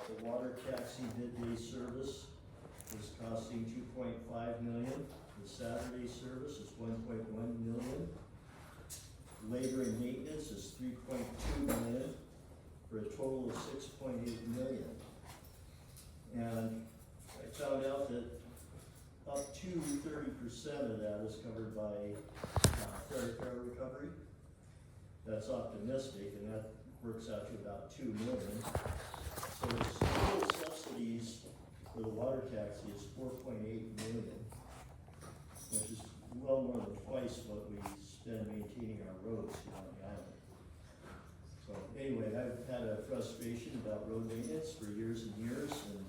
the water taxi midday service is costing $2.5 million. The Saturday service is $1.1 million. Labor and maintenance is $3.2 million, for a total of $6.8 million. And I found out that up to 30% of that is covered by credit card recovery. That's optimistic, and that works out to about $2 million. So the total subsidies for the water taxi is $4.8 million, which is well more than twice what we spend maintaining our roads here on the island. So anyway, I've had a frustration about road maintenance for years and years, and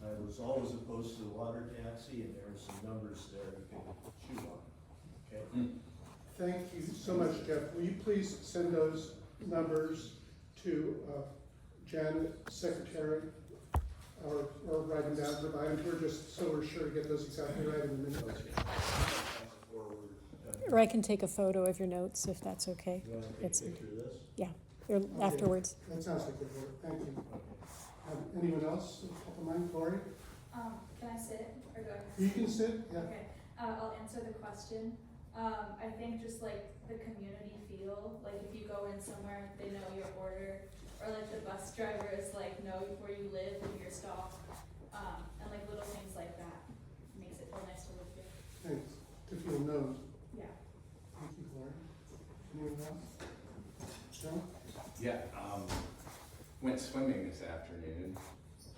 I was always opposed to the water taxi, and there are some numbers there you can chew on. Okay. Thank you so much, Jeff. Will you please send those numbers to Janet, Secretary, or write them down, provide them to her, just so we're sure to get those exactly right in the minutes. Or I can take a photo of your notes if that's okay. You want to take a picture of this? Yeah, or afterwards. That sounds like good work. Thank you. Anyone else? Top of mind, Lori? Can I sit or go ahead? You can sit. Yeah. Okay, I'll answer the question. I think just like the community feel, like if you go in somewhere, they know your order, or like the bus driver is like, know where you live and your stop, and like little things like that makes it feel nice to live here. Thanks. To feel known. Yeah. Thank you, Lori. Anyone else? Joe? Yeah, went swimming this afternoon,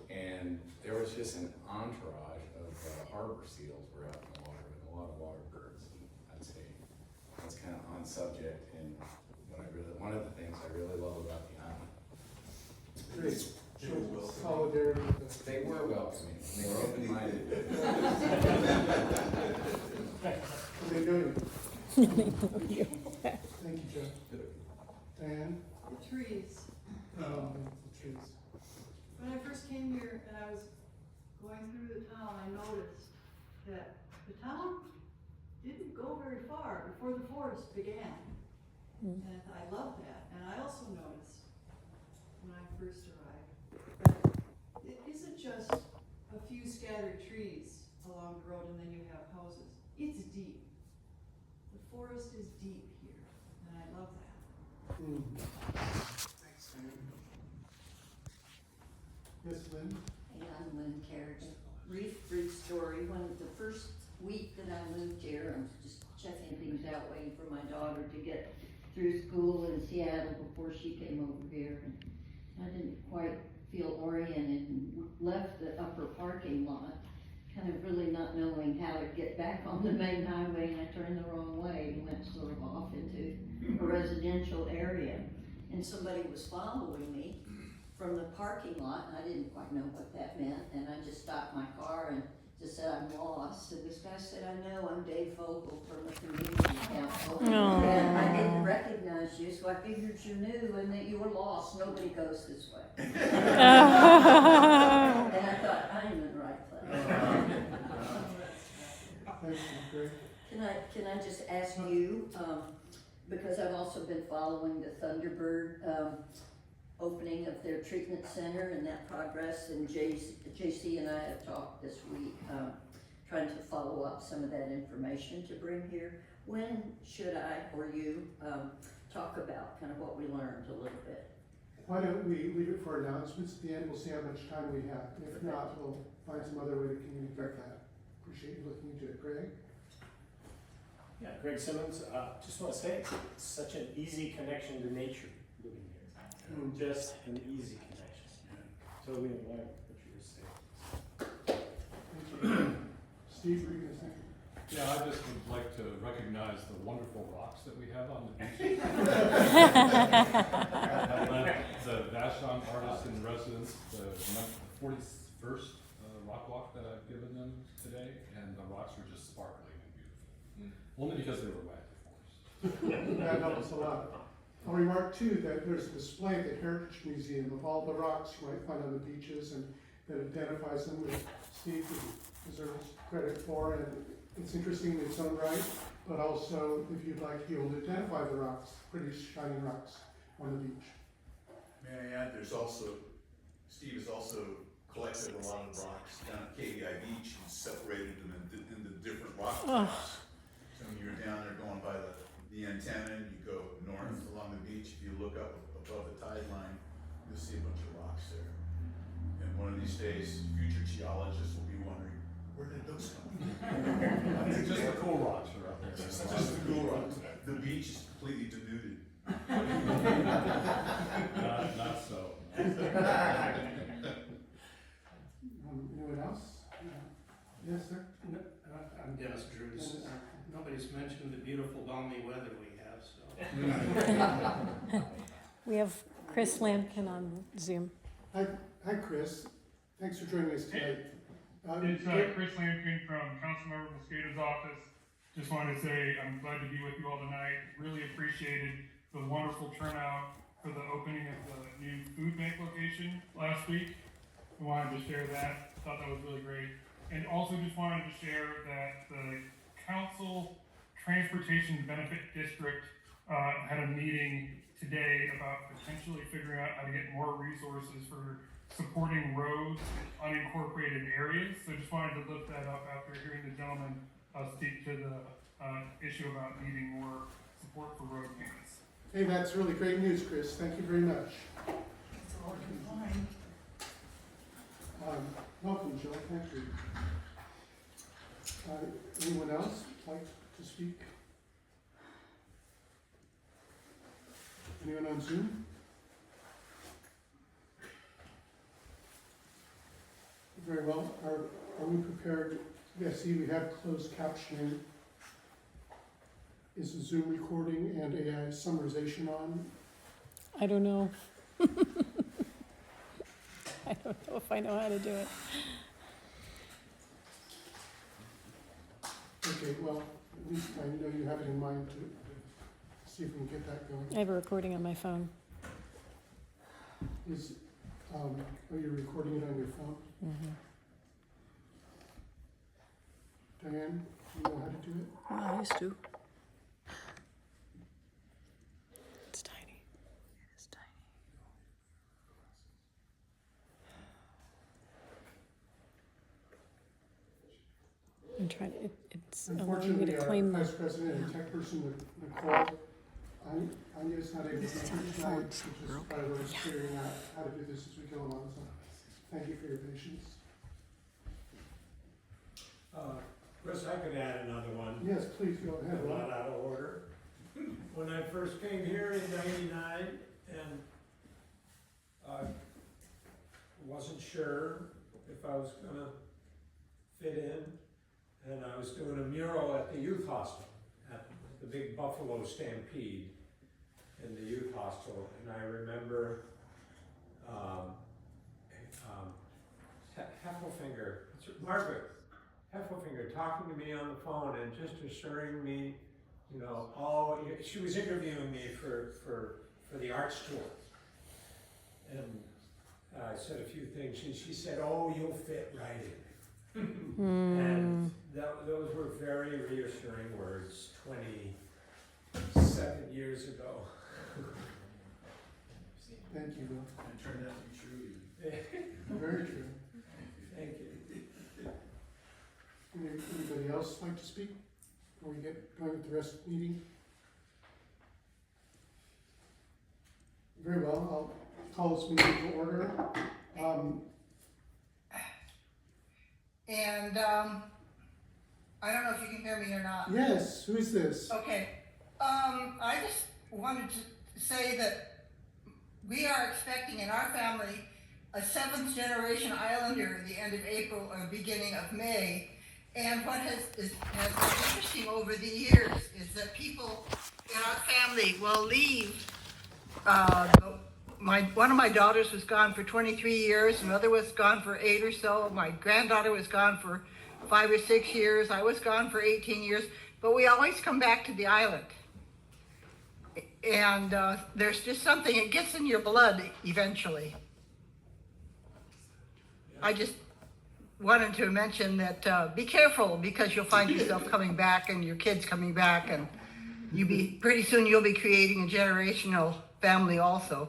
and there was just an entourage of harbor seals were out in the water, with a lot of water birds. I'd say that's kind of on subject, and one of the things I really love about the island. Great. Show solidarity with They were welcoming, they were open-minded. They know you. Thank you, Joe. Diane? The trees. The trees. When I first came here and I was going through the town, I noticed that the town didn't go very far before the forest began. And I love that. And I also noticed when I first arrived that it isn't just a few scattered trees along the road and then you have houses. It's deep. The forest is deep here, and I love that. Thanks, Diane. Yes, Lynn? Hey, I'm Lynn Carriage. Brief story. The first week that I moved here, I was just checking things out, waiting for my daughter to get through school in Seattle before she came over here. And I didn't quite feel oriented and left the upper parking lot, kind of really not knowing how to get back on the main highway, and I turned the wrong way and went sort of off into a residential area. And somebody was following me from the parking lot, and I didn't quite know what that meant, and I just stopped my car and just said, I'm lost. And this guy said, I know, I'm Dave Vogel from the community council. And I didn't recognize you, so I figured you knew and that you were lost. Nobody goes this way. And I thought, I'm in the right place. Thank you, great. Can I just ask you, because I've also been following the Thunderbird opening of their treatment center and that progress, and JC and I have talked this week, trying to follow up some of that information to bring here. When should I or you talk about kind of what we learned a little bit? Why don't we leave it for announcements at the end? We'll see how much time we have. If not, we'll find some other way to communicate that. Appreciate you looking into it. Greg? Yeah, Greg Simmons. Just want to say it's such an easy connection to nature living here. Just an easy connection. Totally in line with what you were saying. Thank you. Steve, were you going to say? Yeah, I just would like to recognize the wonderful rocks that we have on the beach. The Vashon artist in residence, the 41st rock walk that I've given them today, and the rocks were just sparkling and beautiful. Only because they were wet, of course. That helps a lot. I'll remark too that there's a display at the Heritage Museum of all the rocks you might find on the beaches, and that identifies them, which Steve deserves credit for. And it's interesting in its own right, but also, if you'd like, he'll identify the rocks, pretty shiny rocks on the beach. May I add, there's also Steve has also collected a lot of rocks down at KDI Beach and separated them into different rock types. So when you're down there going by the antenna and you go north along the beach, if you look up above the tide line, you'll see a bunch of rocks there. And one of these days, future geologists will be wondering, where did those come from? Just the cool rocks are up there. Just the cool rocks. The beach is completely denuded. Not so. Anyone else? Yes, sir? I'm Dennis Drews. Nobody's mentioned the beautiful balmy weather we have, so. We have Chris Lampkin on Zoom. Hi, Chris. Thanks for joining us tonight. It's Chris Lampkin from Councilmember Mosqueda's office. Just wanted to say I'm glad to be with you all tonight. Really appreciated the wonderful turnout for the opening of the new food bank location last week. I wanted to share that. Thought that was really great. And also just wanted to share that the Council Transportation Benefit District had a meeting today about potentially figuring out how to get more resources for supporting roads in unincorporated areas. So just wanted to lift that up after hearing the gentleman speak to the issue about needing more support for road maintenance. Hey, that's really great news, Chris. Thank you very much. That's all I can find. Welcome, Joe. Thank you. Anyone else like to speak? Anyone on Zoom? Very well. Are we prepared? Yes, see, we have closed captioning. Is the Zoom recording and AI summarization on? I don't know. I don't know if I know how to do it. Okay, well, at least I know you have it in mind to see if we can get that going. I have a recording on my phone. Are you recording it on your phone? Mm-hmm. Diane, do you know how to do it? I used to. It's tiny. It is tiny. I'm trying to, it's allowing me Unfortunately, to our claim Vice the, President and Tech Person, Nicole, Anya's not able to This is make how it the tonight, phone's which is broken. why we're figuring out how to do this as we go along, so thank you for your patience. Chris, I could add another one. Yes, please go ahead. I'm not out of order. When I first came here in '99, and I wasn't sure if I was gonna fit in, and I was doing a mural at the youth hostel, at the big Buffalo Stampede in the youth hostel, and I remember Margaret Heffelfinger talking to me on the phone and just assuring me, you know, she was interviewing me for the arts tour. And I said a few things. She said, "Oh, you'll fit right in." And those were very reassuring words 27 years ago. Thank you. And turned out to be true. Very true. Thank you. Anybody else like to speak before we get going with the rest of the meeting? Very well, I'll call this meeting to order. I don't know if you can hear me or not. Yes, who is this? Okay, I just wanted to say that we are expecting in our family a 7th generation Islander at the end of April or beginning of May. And what has been interesting over the years is that people in our family will leave. One of my daughters was gone for 23 years, another was gone for 8 or so. My granddaughter was gone for 5 or 6 years. I was gone for 18 years, but we always come back to the island. And there's just something, it gets in your blood eventually. I just wanted to mention that be careful, because you'll find yourself coming back and your kids coming back, and pretty soon you'll be creating a generational family also.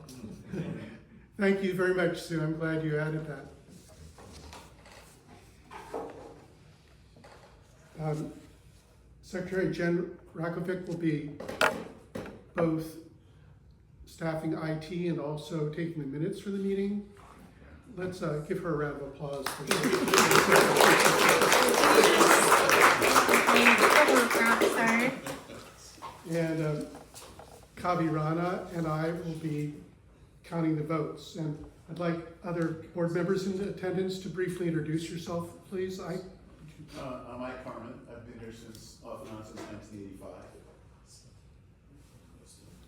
Thank you very much, Sue. I'm glad you added that. Secretary Jen Rakovic will be both staffing IT and also taking the minutes for the meeting. Let's give her a round of applause. And Kavi Rana and I will be counting the votes. And I'd like other board members in attendance to briefly introduce yourself, please. I'm Mike Carmen. I've been here off and on since 1985.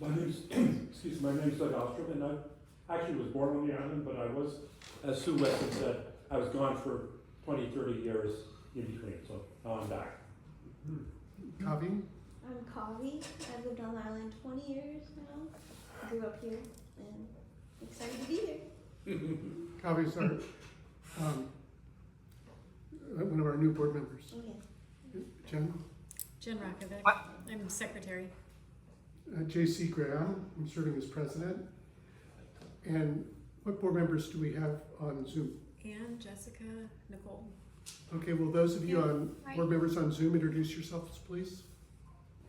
My name's Doug Ostrom, and I actually was born on the island, but I was, as Sue Weston said, I was gone for 20, 30 years in between, so now I'm back. Kavi? I'm Kavi. I've lived on the island 20 years now. I grew up here and excited to be here. Kavi's our, one of our new board members. Oh, yeah. Jen? Jen Rakovic. I'm secretary. J.C. Graham, I'm serving as president. And what board members do we have on Zoom? Ann, Jessica, Nicole. Okay, will those of you on Hi. board members on Zoom introduce yourselves, please?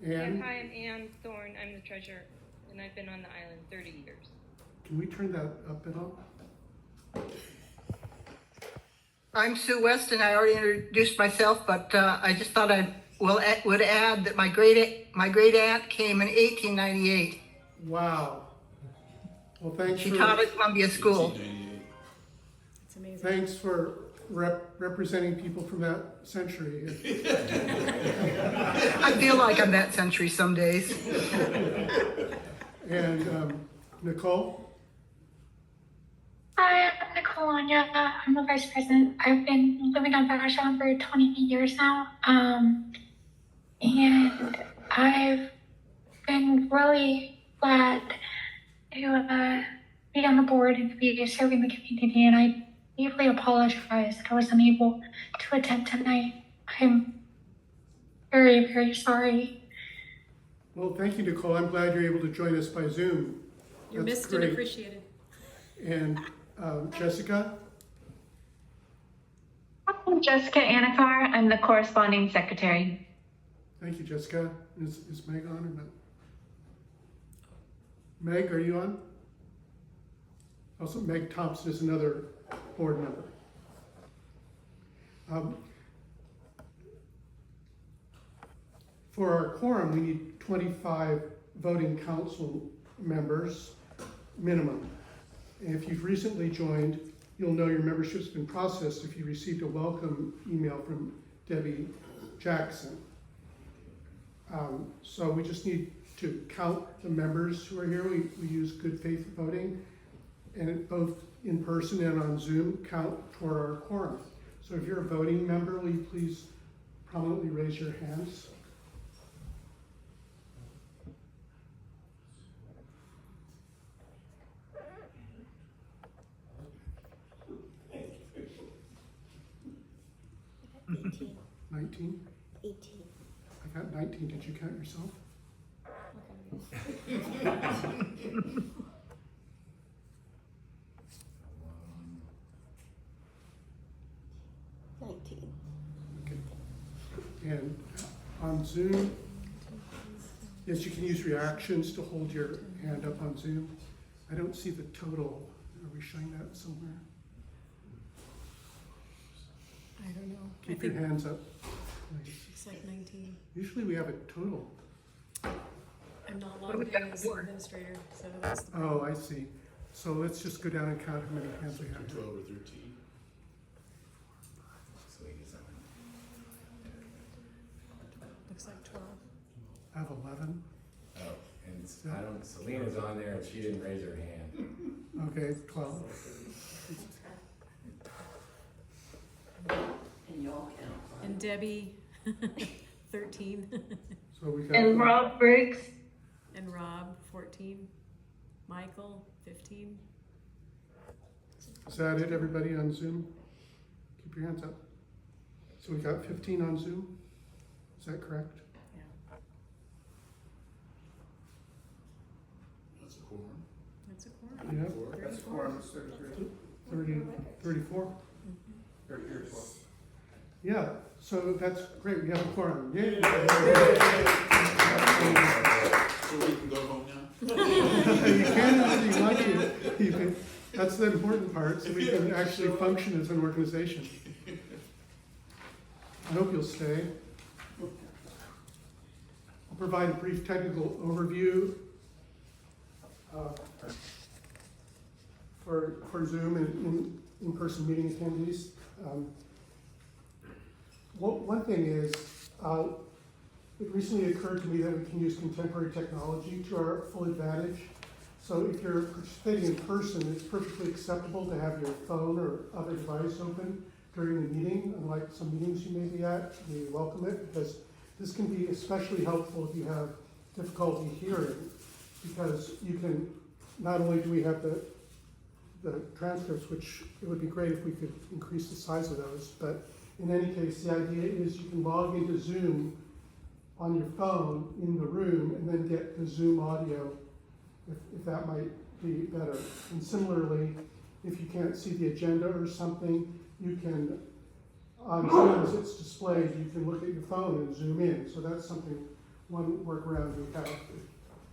Ann? Hi, I'm Ann Thorne. I'm the treasurer, and I've been on the island 30 years. Can we turn that up at all? I'm Sue West, and I already introduced myself, but I just thought I would add that my great aunt came in 1898. Wow. Well, thanks She for, taught at Columbia School. It's amazing. thanks for representing people from that century. I feel like I'm that century some days. And Nicole? Hi, I'm Nicole Anya. I'm the vice president. I've been living on Vashon for 20 years now. And I've been really glad to be on the board and to be serving the community. And I deeply apologize that I wasn't able to attend tonight. I'm very, very sorry. Well, thank you, Nicole. I'm glad you're able to join us by Zoom. You're That's missed great. and appreciated. And Jessica? I'm Jessica Anakar. I'm the corresponding secretary. Thank you, Jessica. Is Meg on or not? Meg, are you on? Also, Meg Thompson is another board member. For our quorum, we need 25 voting council members minimum. And if you've recently joined, you'll know your membership's been processed if you received a welcome email from Debbie Jackson. So we just need to count the members who are here. We use good faith voting, and both in person and on Zoom count toward our quorum. So if you're a voting member, will you please prominently raise your hands? Okay. 19? 18. I got 19. Did you count yourself? Okay. 19. Okay. And on Zoom, yes, you can use reactions to hold your hand up on Zoom. I don't see the total. Are we showing that somewhere? I don't know. Keep your hands up, please. It's like 19. Usually we have a total. I'm not logged in as administrator, so that's the Oh, I see. So let's just go down and count how many hands we have. 12 or 13. looks like 12. I have 11. Oh, and Selena's on there and she didn't raise her hand. Okay, 12. And y'all count. And Debbie, 13. So we got. And Rob Briggs. And Rob, 14. Michael, 15. Is that it, everybody on Zoom? Keep your hands up. So we got 15 on Zoom? Is that correct? Yeah. That's a quorum. That's a quorum. Yeah. That's quorum, it's 33. 34. 34. Yeah, so that's great, we have a quorum. Yay! So we can go home now? You can if you want to. You can, that's the important part, so we can actually function as an organization. I hope you'll stay. I'll provide a brief technical overview for Zoom and in-person meeting attendees. One thing is, it recently occurred to me that we can use contemporary technology to our full advantage. So if you're participating in person, it's perfectly acceptable to have your phone or other device open during the meeting. Unlike some meetings you may be at, we welcome it, because this can be especially helpful if you have difficulty hearing, because you can, not only do we have the transcripts, which it would be great if we could increase the size of those, but in any case, the idea is you can log into Zoom on your phone in the room and then get the Zoom audio if that might be better. And similarly, if you can't see the agenda or something, you can, on Zoom as it's displayed, you can look at your phone and zoom in. So that's something, one workaround we have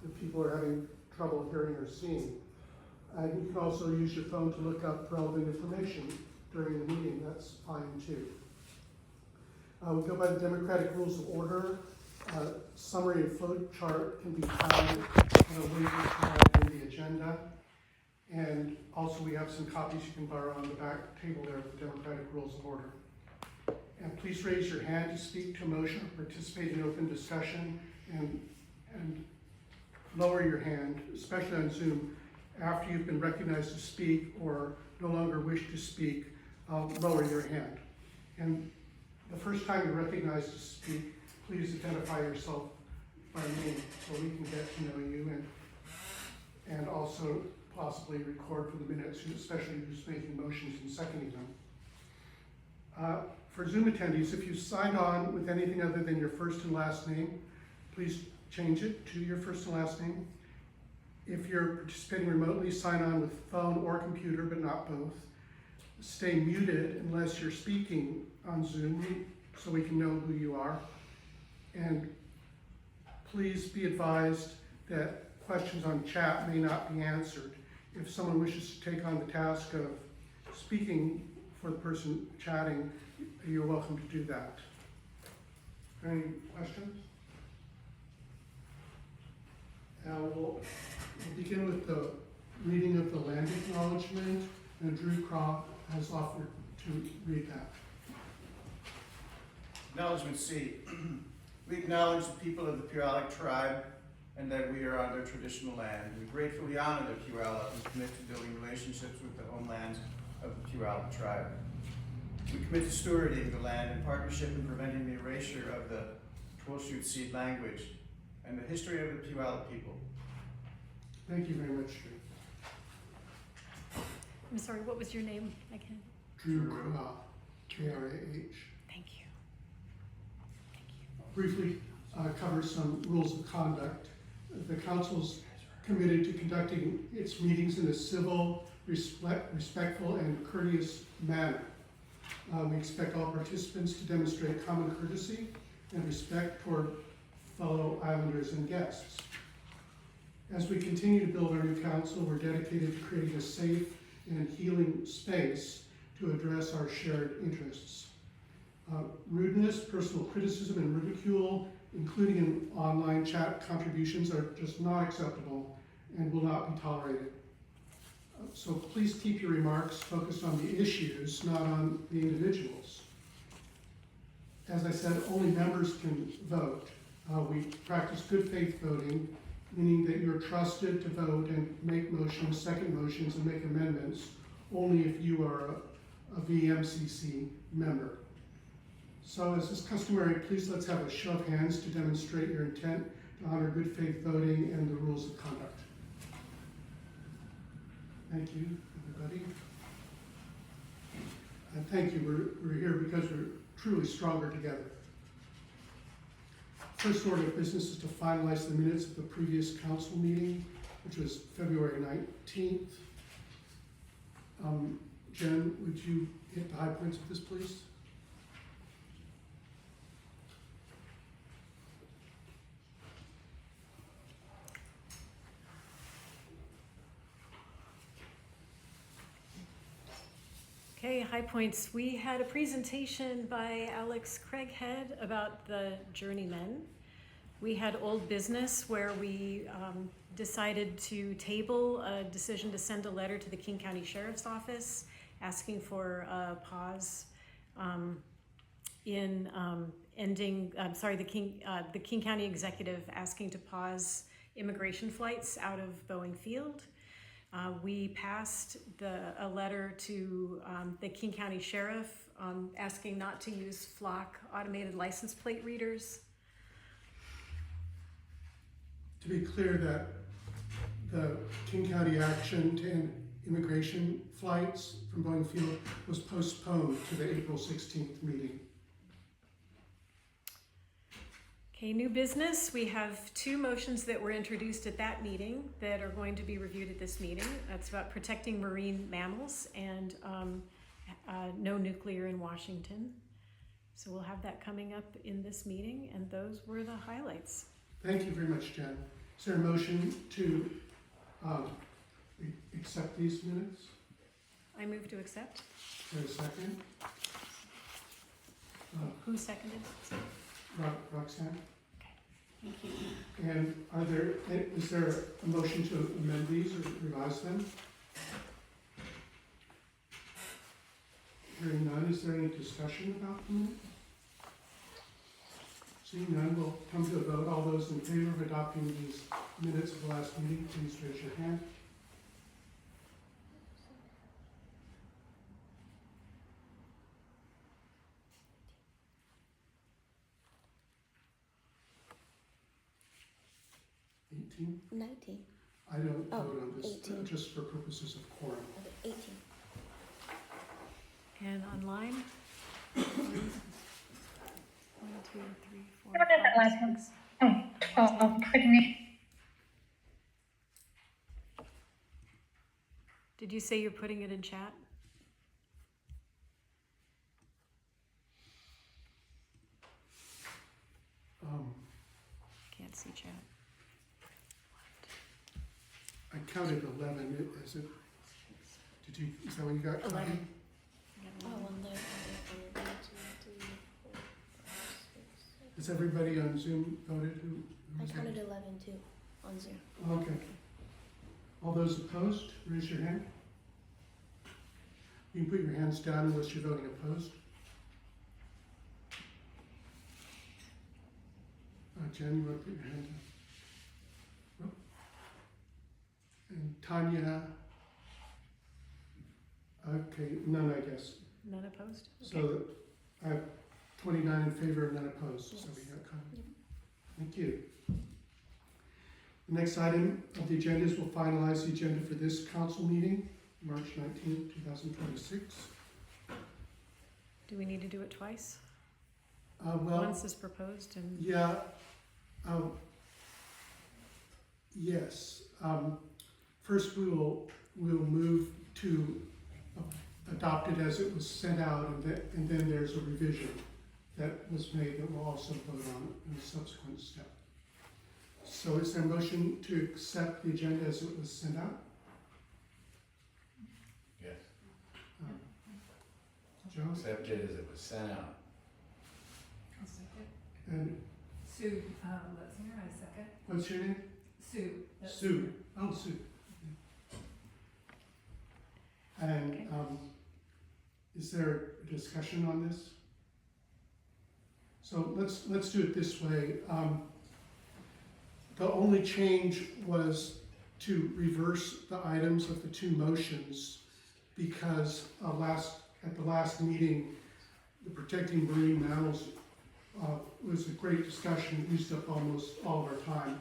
if people are having trouble hearing or seeing. And you can also use your phone to look up relevant information during the meeting. That's fine too. We go by the democratic rules of order. Summary and flow chart can be found on a link provided in the agenda. And also we have some copies you can borrow on the back table there of the democratic rules of order. And please raise your hand to speak to a motion or participate in open discussion, and lower your hand, especially on Zoom, after you've been recognized to speak or no longer wish to speak. Lower your hand. And the first time you're recognized to speak, please identify yourself by name so we can get to know you, and also possibly record for the minutes, especially who's making motions and seconding them. For Zoom attendees, if you signed on with anything other than your first and last name, please change it to your first and last name. If you're participating remotely, sign on with phone or computer, but not both. Stay muted unless you're speaking on Zoom so we can know who you are. And please be advised that questions on chat may not be answered. If someone wishes to take on the task of speaking for the person chatting, you're welcome to do that. Any questions? We'll begin with the reading of the land acknowledgement, and Drew Croft has offered to read that. Acknowledgement C. We acknowledge the people of the Puyallup tribe and that we are on their traditional land. We gratefully honor the Puyallup and commit to building relationships with the homelands of the Puyallup tribe. We commit to stewarding the land in partnership and preventing the erasure of the Twilshoot Seed language and the history of the Puyallup people. Thank you very much, Drew. I'm sorry, what was your name again? Drew Krah, K-R-A-H. Thank you. Briefly cover some rules of conduct. The council's committed to conducting its meetings in a civil, respectful, and courteous manner. We expect all participants to demonstrate common courtesy and respect toward fellow islanders and guests. As we continue to build our new council, we're dedicated to creating a safe and healing space to address our shared interests. Rudeness, personal criticism, and ridicule, including in online chat contributions, are just not acceptable and will not be tolerated. So please keep your remarks focused on the issues, not on the individuals. As I said, only members can vote. We practice good faith voting, meaning that you're trusted to vote and make motions, second motions, and make amendments only if you are a VMCC member. So as is customary, please let's have a show of hands to demonstrate your intent to honor good faith voting and the rules of conduct. Thank you, everybody. And thank you, we're here because we're truly stronger together. First order of business is to finalize the minutes of the previous council meeting, which was February 19th. Jen, would you hit the high points of this, please? Okay, high points. We had a presentation by Alex Craighead about the journeymen. We had old business where we decided to table a decision to send a letter to the King County Sheriff's Office asking for a pause in ending, the King County Executive asking to pause immigration flights out of Boeing Field. We passed a letter to the King County Sheriff asking not to use flock automated license plate readers. To be clear, that the King County action to end immigration flights from Boeing Field was postponed to the April 16th meeting. Okay, new business. We have 2 motions that were introduced at that meeting that are going to be reviewed at this meeting. That's about protecting marine mammals and no nuclear in Washington. So we'll have that coming up in this meeting, and those were the highlights. Thank you very much, Jen. Is there a motion to accept these minutes? I move to accept. Is there a second? Who seconded? Roxanne? Thank you. And is there a motion to amend these or revise them? Hearing none, is there any discussion about them? Seeing none, we'll come to a vote. All those in favor of adopting these minutes of the last meeting, please raise your hand. $18? 19. I don't Oh, vote on this, 18. just for purposes of quorum. Okay, 18. And online? 1, 2, 3, 4, What is that last 5, one? 6. Oh, 12, pardon me. Did you say you're putting it in chat? Can't see chat. I counted 11. Is that what you got? 11. Oh, one there. Has everybody on Zoom voted? I counted 11 too on Zoom. Okay. All those opposed, raise your hand. You can put your hands down unless you're voting opposed. Jen, you want to put your hand down? Oh. And Tanya? Okay, none, I guess. None opposed? So I have 29 in favor and none opposed. Yes. So we got covered. Thank you. The next item of the agenda is we'll finalize the agenda for this council meeting, March 19th, 2026. Do we need to do it twice? Well, Once is proposed and... yeah. Yes. First, we'll move to adopt it as it was sent out, and then there's a revision that was made that we'll also vote on in a subsequent step. So is there a motion to accept the agenda as it was sent out? Yes. Joe? Accept it as it was sent out. I'll second. And Sue, Letzinger, I second. what's your name? Sue. Sue. Oh, Sue. And is there a discussion on this? So let's do it this way. The only change was to reverse the items of the 2 motions because at the last meeting, the protecting marine mammals was a great discussion. It used up almost all of our time,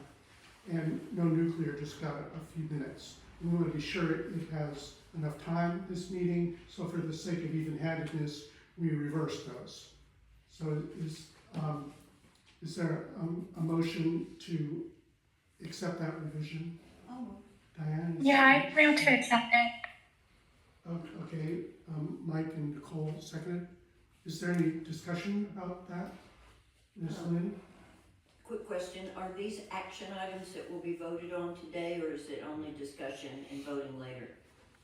and no nuclear just got a few minutes. We want to be sure it has enough time this meeting, so for the sake of even-handedness, we reverse those. So is there a motion to accept that revision? Oh. Diane? Yeah, I move to accept it. Okay, Mike and Nicole seconded. Is there any discussion about that, Ms. Lynn? Quick question, are these action items that will be voted on today, or is it only discussion and voting later?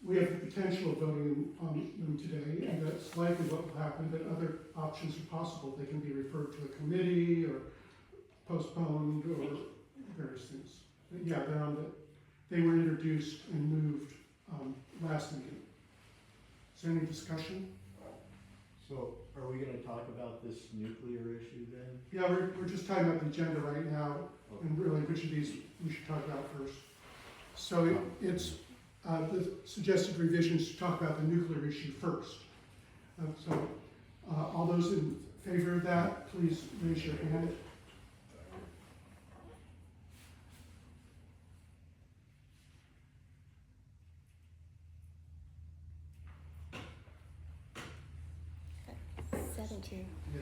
We have the potential of voting on them today, and that's likely what will happen, but other options are possible. They can be referred to a committee or postponed or various things. But yeah, they're on they were introduced and moved last meeting. Is there any discussion? So are we gonna talk about this nuclear issue then? Yeah, we're just talking about the agenda right now, and really which of these we should talk about first. So it's the suggested revisions to talk about the nuclear issue first. So all those in favor of that, please raise your hand.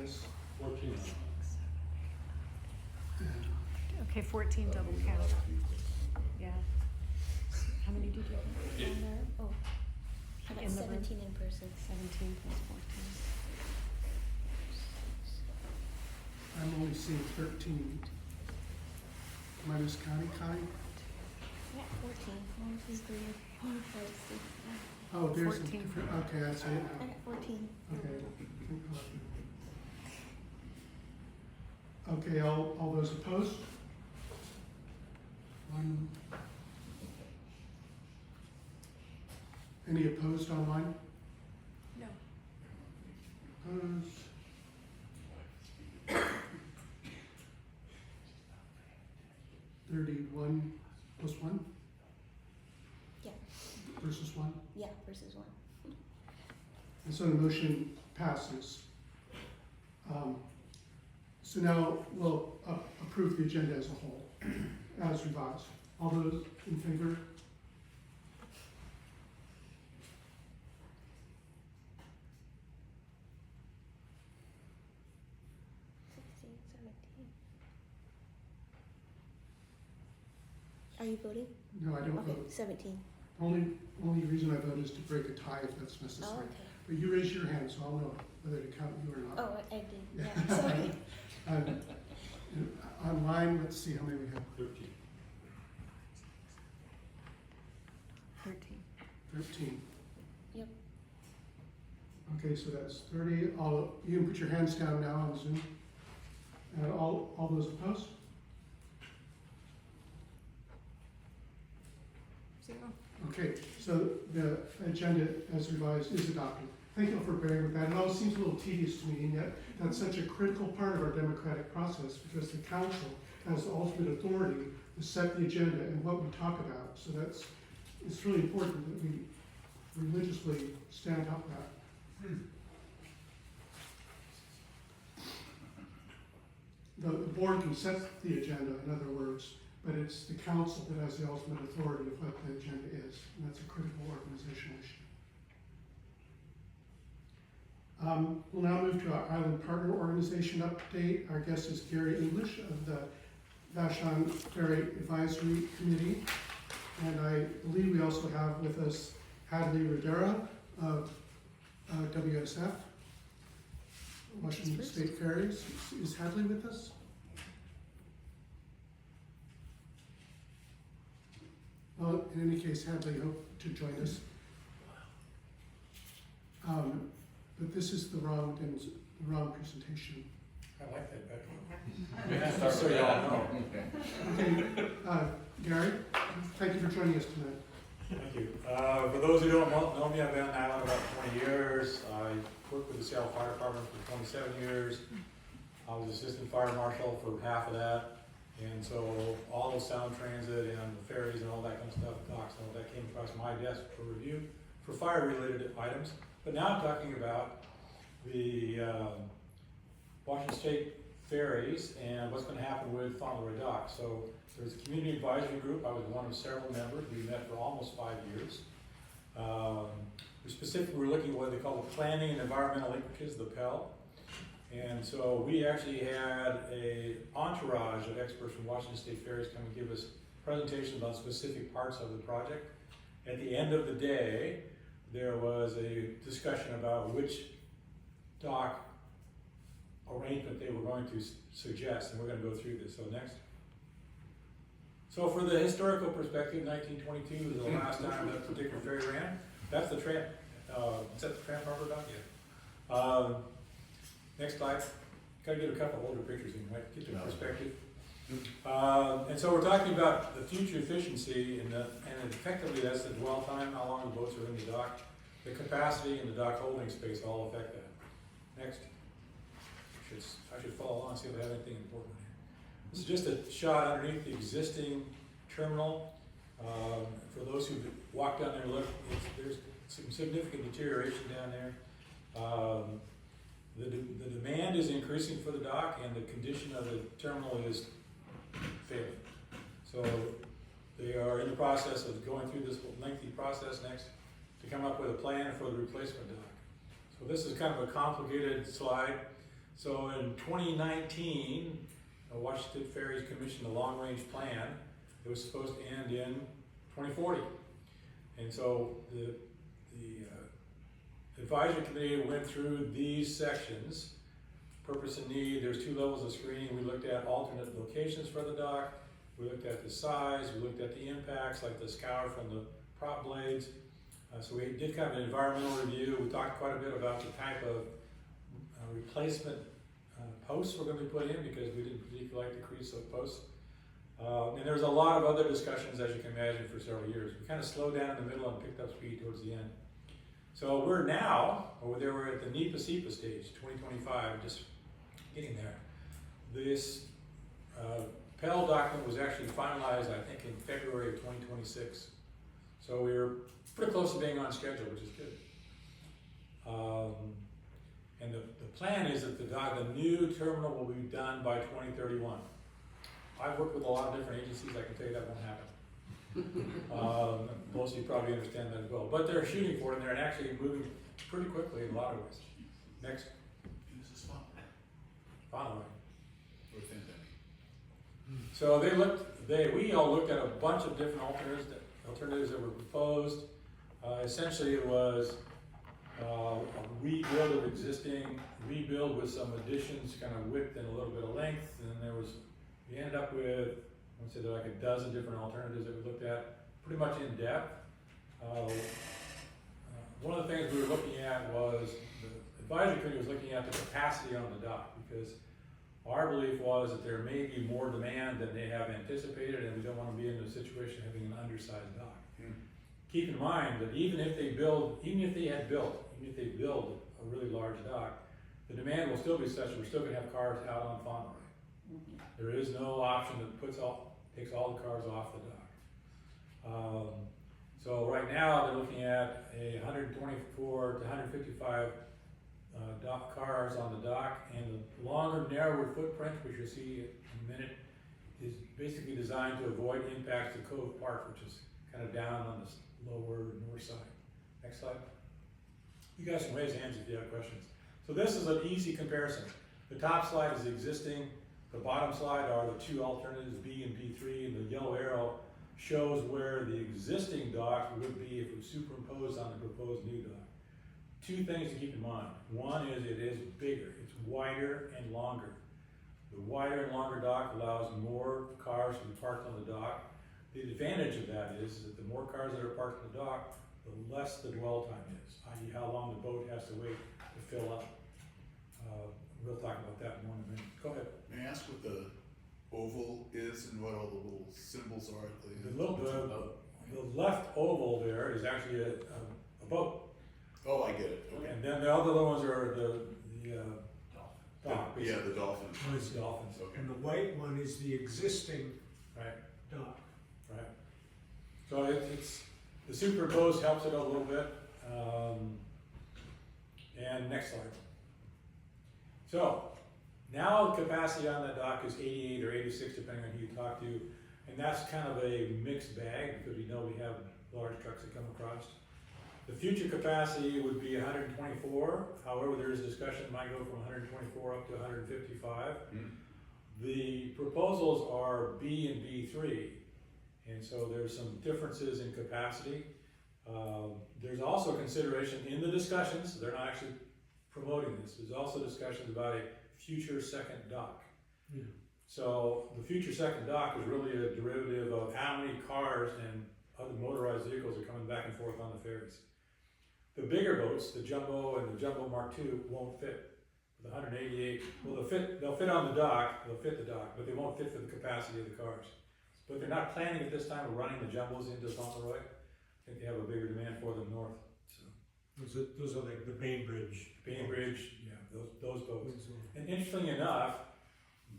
Yes. 14. Okay, 14 double count. Yeah. How many did you put on there? Oh. I got In the room? 17 in person. 17 plus 14. I'm only seeing 13. Am I miscounting, Connie? I got 14. 1, 2, 3, 4, 5, 6. Oh, there's 14. a different, okay, I see it I now. got 14. Okay. Okay, all those opposed? 1. Any opposed online? No. Opposed? $31 plus 1 Yeah. versus 1? Yeah, versus 1. And so the motion passes. So now we'll approve the agenda as a whole, as revised. All those in favor? Are you voting? No, I don't Okay, vote. 17. Only reason I vote is to break a tie if that's necessary. Oh, okay. But you raise your hand, so I'll know whether to count you or not. Oh, I did. Yeah, sorry. Online, let's see how many we have. 13. 13. 13. Yep. Okay, so that's 30. You can put your hands down now on Zoom. And all those opposed? 0. Okay, so the agenda as revised is adopted. Thank you all for bearing with that. It always seems a little tedious to me, and yet that's such a critical part of our democratic process because the council has the ultimate authority to set the agenda and what we talk about. So it's really important that we religiously stand up that. The board can set the agenda, in other words, but it's the council that has the ultimate authority of what the agenda is, and that's a critical organizational issue. We'll now move to our Island Partner Organization update. Our guest is Gary English of the Vashon Ferry Advisory Committee, and I believe we also have with us Hadley Rodera of WSF, Washington State Ferries. Is Hadley with us? Well, in any case, Hadley, hope to join us. But this is the wrong presentation. I like that better. Yeah, so you all know. Okay, Gary, thank you for joining us tonight. Thank you. For those who don't know me, I've been on the island about 20 years. I worked with the Seattle Fire Department for 27 years. I was assistant fire marshal for half of that. And so all the sound transit and the ferries and all that kind of stuff, docks and all that came across my desk for review for fire-related items. But now I'm talking about the Washington State ferries and what's going to happen with Fauntleroy Dock. So there's a community advisory group. I was one of several members. We met for almost 5 years. We specifically were looking at what they call the Planning and Environmental Linkages, the PEL. And so we actually had an entourage of experts from Washington State Ferries come and give us presentations on specific parts of the project. At the end of the day, there was a discussion about which dock arrangement they were going to suggest, and we're going to go through this. So next. So for the historical perspective, 1922 was the last time that particular ferry ran. That's the tramp. Is that the Tramp Harbor dock? Yeah. Next slide. Got to get a couple older pictures in, right? Get the perspective. And so we're talking about the future efficiency, and effectively that's the dwell time, how long the boats are in the dock, the capacity, and the dock holding space all affect that. Next. I should follow along and see if I have anything important here. This is just a shot underneath the existing terminal. For those who walk down there and look, there's some significant deterioration down there. The demand is increasing for the dock, and the condition of the terminal is failing. So they are in the process of going through this lengthy process next to come up with a plan for the replacement dock. So this is kind of a complicated slide. So in 2019, Washington Ferries commissioned a long-range plan. It was supposed to end in 2040. And so the advisory committee went through these sections. Purpose and need, there's 2 levels of screening. We looked at alternate locations for the dock. We looked at the size. We looked at the impacts, like the scour from the prop blades. So we did kind of an environmental review. We talked quite a bit about the type of replacement posts we're going to be put in, because we didn't particularly like the creosote posts. And there was a lot of other discussions, as you can imagine, for several years. We kind of slowed down in the middle and picked up speed towards the end. So we're now, over there, we're at the NEPA-SEPA stage, 2025, just getting there. This Pell document was actually finalized, I think, in February of 2026. So we're pretty close to being on schedule, which is good. And the plan is that the new terminal will be done by 2031. I've worked with a lot of different agencies. I can tell you that won't happen. Most of you probably understand that as well. But they're shooting for it, and they're actually moving pretty quickly in a lot of ways. Next. This is fun. Fauntleroy. Within them. So we all looked at a bunch of different alternatives that were proposed. Essentially, it was a rebuild of existing, rebuild with some additions, kind of width and a little bit of length, and we ended up with, I would say there like a dozen different alternatives that we looked at, pretty much in depth. One of the things we were looking at was, the advisory committee was looking at the capacity on the dock, because our belief was that there may be more demand than they have anticipated, and we don't want to be in a situation of having an undersized dock. Keep in mind that even if they build a really large dock, the demand will still be such that we're still going to have cars out on Fauntleroy. There is no option that takes all the cars off the dock. So right now they're looking at 124 to 155 dock cars on the dock, and the longer, narrower footprint, which you'll see in a minute, is basically designed to avoid impacts to Cove Park, which is kind of down on the lower north side. Next slide. You guys can raise hands if you have questions. So this is an easy comparison. The top slide is existing. The bottom slide are the 2 alternatives, B and B3, and the yellow arrow shows where the existing dock would be if it was superimposed on the proposed new dock. 2 things to keep in mind. One is it is bigger, it's wider and longer. The wider and longer dock allows more cars to be parked on the dock. The advantage of that is that the more cars that are parked on the dock, the less the dwell time is, i.e. how long the boat has to wait to fill up. We'll talk about that more in a minute. Go ahead. May I ask what the oval is and what all the little symbols are? The left oval there is actually a boat. Oh, I get it. Okay. And then the other ones are the dock. Yeah, the dolphins. It's dolphins. Okay. And the white one is the existing right dock. Right. So it's the superimposed helps it a little bit. And next slide. So now the capacity on that dock is 88 or 86, depending on who you talk to, and that's kind of a mixed bag because we know we have large trucks that come across. The future capacity would be 124. However, there is discussion, might go from 124 up to 155. The proposals are B and B3, and so there's some differences in capacity. There's also consideration in the discussions, they're not actually promoting this, there's also discussions about a future second dock. Yeah. So the future second dock is really a derivative of how many cars and other motorized vehicles are coming back and forth on the ferries. The bigger boats, the Jumbo and the Jumbo Mark II, won't fit. The 188, well, they'll fit on the dock, they'll fit the dock, but they won't fit for the capacity of the cars. But they're not planning at this time of running the Jumbos into Fauntleroy. I think they have a bigger demand for them north. So Those are like the Bainbridge. Bainbridge, yeah, those boats. And interestingly enough,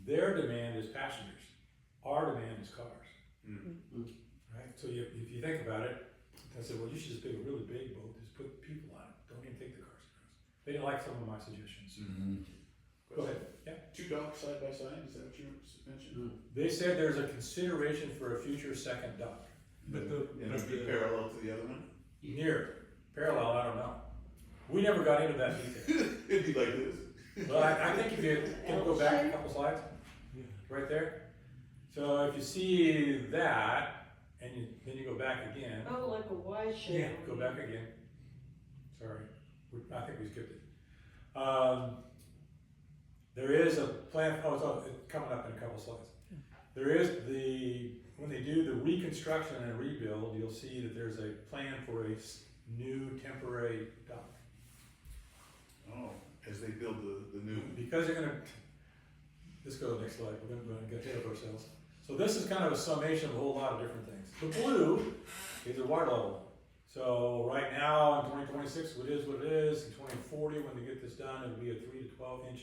their demand is passengers. Our demand is cars. Right? So if you think about it, I said, well, you should just build a really big boat, just put people on it. Don't even take the cars across. They didn't like some of my suggestions. Go ahead. Yeah. 2 docks side by side, is that what you mentioned? They said there's a consideration for a future second dock. But And it'd be parallel to the other one? Near. Parallel, I don't know. We never got into that detail. It'd be like this. Well, I think if you can go back a couple slides, right there. So if you see that, and then you go back again. Oh, like a Y shape. Yeah, go back again. Sorry, I think we skipped it. There is a plan, it's coming up in a couple slides. There is when they do the reconstruction and rebuild, you'll see that there's a plan for a new temporary dock. Oh, as they build the new. Because they're gonna, let's go to the next slide, we're gonna get ahead of ourselves. So this is kind of a summation of a whole lot of different things. The blue is the water level. So right now in 2026, it is what it is. In 2040, when they get this done, it'll be a 3 to 12 inch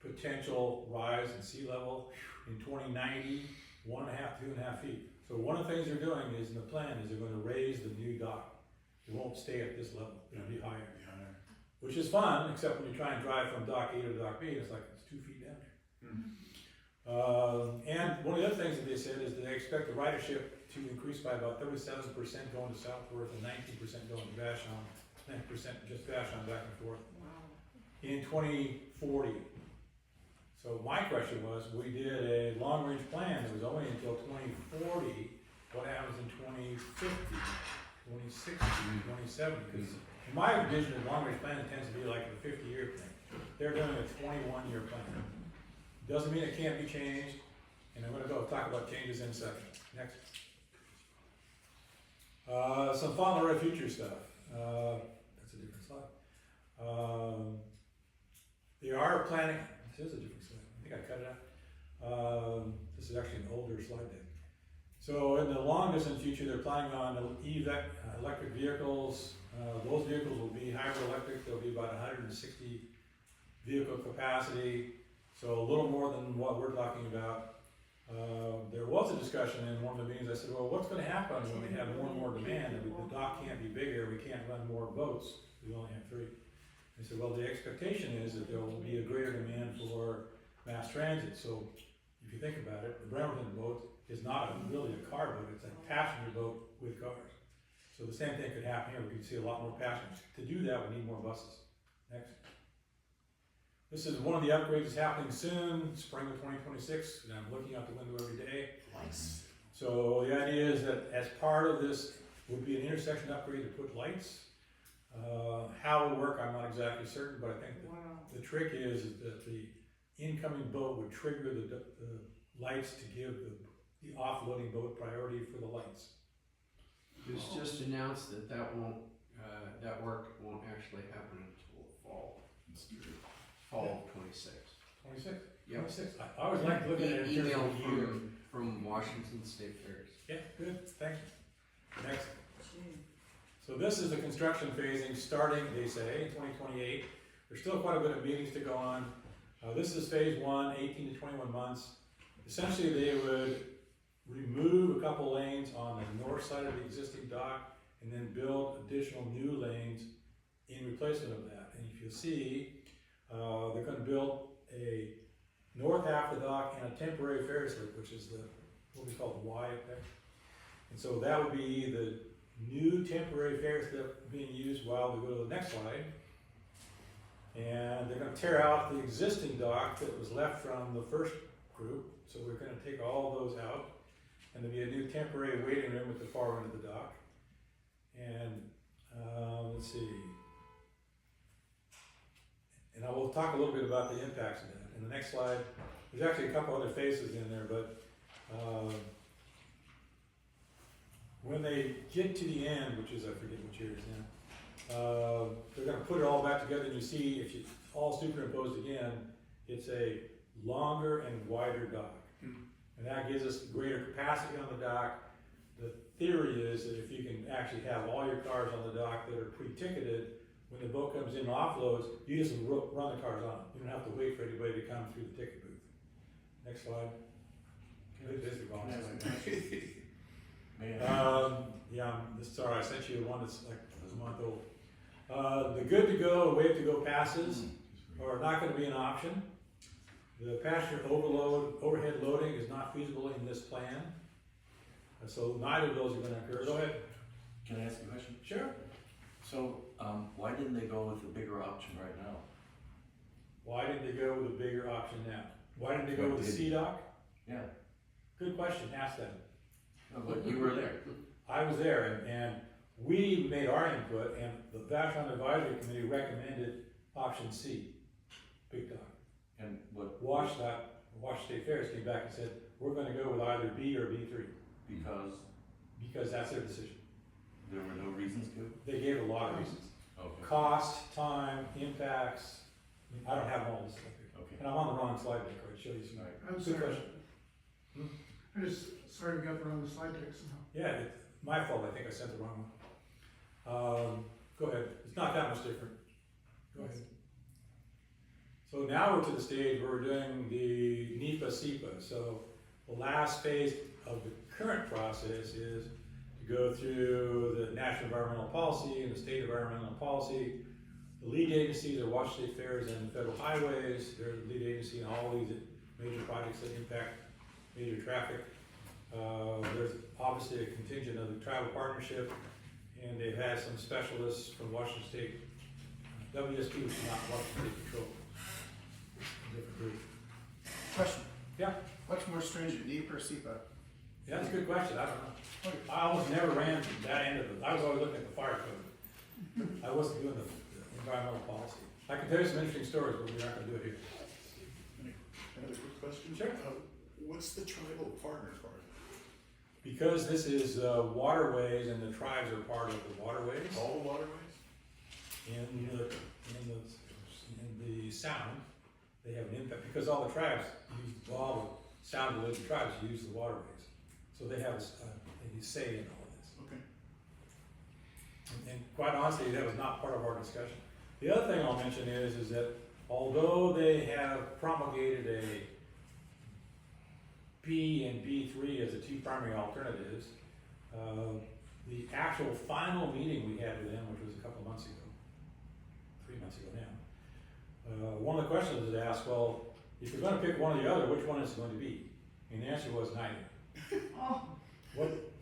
potential rise in sea level. In 2090, 1.5 to 2.5 feet. So one of the things they're doing is in the plan is they're going to raise the new dock. It won't stay at this level. It'll be higher. Which is fun, except when you try and drive from dock A to dock B, it's like it's 2 feet down there. And one of the other things that they said is that they expect the ridership to increase by about 37% going to Southworth and 19% going to Vashon, 10% just Vashon back and forth. In 2040. So my question was, we did a long-range plan that was only until 2040. What happens in 2050, 2060, 2070? Because in my vision, a long-range plan tends to be like a 50-year thing. They're doing a 21-year plan. Doesn't mean it can't be changed, and I'm going to go talk about changes in a second. Next. Some Fauntleroy future stuff. That's a different slide. They are planning. This is a different slide. I think I cut it out. This is actually an older slide deck. So in the long distance future, they're planning on electric vehicles. Those vehicles will be hybrid electric. There'll be about 160 vehicle capacity. So a little more than what we're talking about. There was a discussion in one of the meetings. I said, well, what's going to happen when we have more and more demand? And the dock can't be bigger. We can't run more boats. We only have 3. They said, well, the expectation is that there will be a greater demand for mass transit. So if you think about it, the Bremerton boat is not really a car boat. It's a passenger boat with cars. So the same thing could happen here. We could see a lot more passengers. To do that, we need more buses. Next. This is one of the upgrades that's happening soon, spring of 2026, and I'm looking out the window every day. Lights. So the idea is that as part of this would be an intersection upgrade to put lights. How it would work, I'm not exactly certain, but I think the trick is that the incoming boat would trigger the lights to give the offloading boat priority for the lights. It was just announced that that work won't actually happen until fall. Fall of 26. 26? Yep. 26. I always like looking at it in terms Email of years. from Washington State Fairs. Yeah, good, thank you. Next. So this is the construction phasing starting, they say, in 2028. There's still quite a bit of meetings to go on. This is phase 1, 18 to 21 months. Essentially, they would remove a couple lanes on the north side of the existing dock and then build additional new lanes in replacement of that. And if you see, they're going to build a north half of the dock and a temporary ferry slip, which is what we call the Y up there. And so that would be the new temporary ferry slip being used while we go to the next slide. And they're going to tear out the existing dock that was left from the first group. So we're going to take all those out. And there'll be a new temporary waiting room at the far end of the dock. And, let's see. And I will talk a little bit about the impacts of that. In the next slide, there's actually a couple other phases in there, but, when they get to the end, which is, I forget what year it is now, they're gonna put it all back together, and you see, if you, all superimposed again, it's a longer and wider dock. And that gives us greater capacity on the dock. The theory is that if you can actually have all your cars on the dock that are pre-ticketed, when the boat comes in and offloads, you just run the cars on. You don't have to wait for anybody to come through the ticket booth. Next slide. This is the wrong slide. Yeah, sorry, I sent you one that's like a month old. The good to go, wave to go passes are not going to be an option. The passenger overhead loading is not feasible in this plan. So neither of those are going to occur. Go ahead. Can I ask a question? Sure. So, why didn't they go with the bigger option right now? Why didn't they go with a bigger option now? Why didn't they go with the C dock? Yeah. Good question, ask them. No, but you were there. I was there, and we made our input, and the Vashon Advisory Committee recommended option C, big dock. And what? Wash State Fairs came back and said, we're gonna go with either B or B3. Because? Because that's their decision. There were no reasons to? They gave a lot of reasons. Okay. Cost, time, impacts, I don't have them all listed up here. Okay. And I'm on the wrong slide deck, right, show you some. I'm Good sorry. question. I'm just sorry we got the wrong slide deck somehow. Yeah, it's my fault, I think I sent the wrong one. Go ahead, it's not that much different. Go ahead. So now we're to the stage where we're doing the NEPA-SEPA. So the last phase of the current process is to go through the National Environmental Policy and the State Environmental Policy. The lead agencies are Washington State Fairs and Federal Highways. They're the lead agency in all these major projects that impact major traffic. There's obviously a contingent of the tribal partnership, and they've had some specialists from Washington State. WSP, which is not Washington State Patrol. Different group. Question. Yeah. What's more stringent, NEPA or SEPA? Yeah, that's a good question. I don't know. I almost never ran that end of it. I was always looking at the fire code. I wasn't doing the environmental policy. I can tell you some interesting stories, but we're not going to do it here. Another quick question? Sure. What's the tribal partners part? Because this is waterways, and the tribes are part of the waterways. All the waterways? In the sound, they have an impact, because all the tribes use, all the sound related tribes use the waterways. So they have a say in all of this. Okay. And quite honestly, that was not part of our discussion. The other thing I'll mention is that although they have promulgated a B and B3 as the two primary alternatives, the actual final meeting we had with them, which was a couple of months ago, 3 months ago now, one of the questions is asked, well, if you're going to pick one or the other, which one is it going to be? And the answer was neither.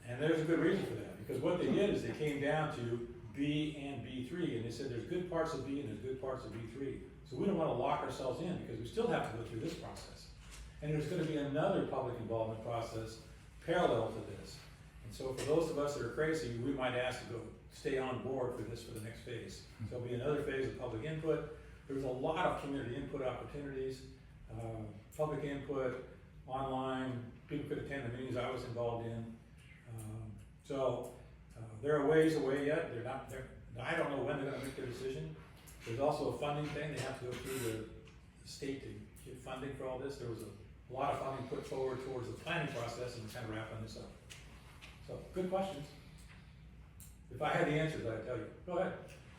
And there's a good reason for that, because what they did is they came down to B and B3, and they said there's good parts of B and there's good parts of B3. So we don't want to lock ourselves in, because we still have to go through this process. And there's going to be another public involvement process parallel to this. And so for those of us that are crazy, we might ask to go stay on board for this for the next phase. So there'll be another phase of public input. There's a lot of community input opportunities, public input, online, people could attend the meetings I was involved in. They're a ways away yet. I don't know when they're gonna make their decision. There's also a funding thing. They have to go through the state to get funding for all this. There was a lot of funding put forward towards the planning process, and we're kind of wrapping this up. So, good questions. If I had the answers, I'd tell you. Go ahead.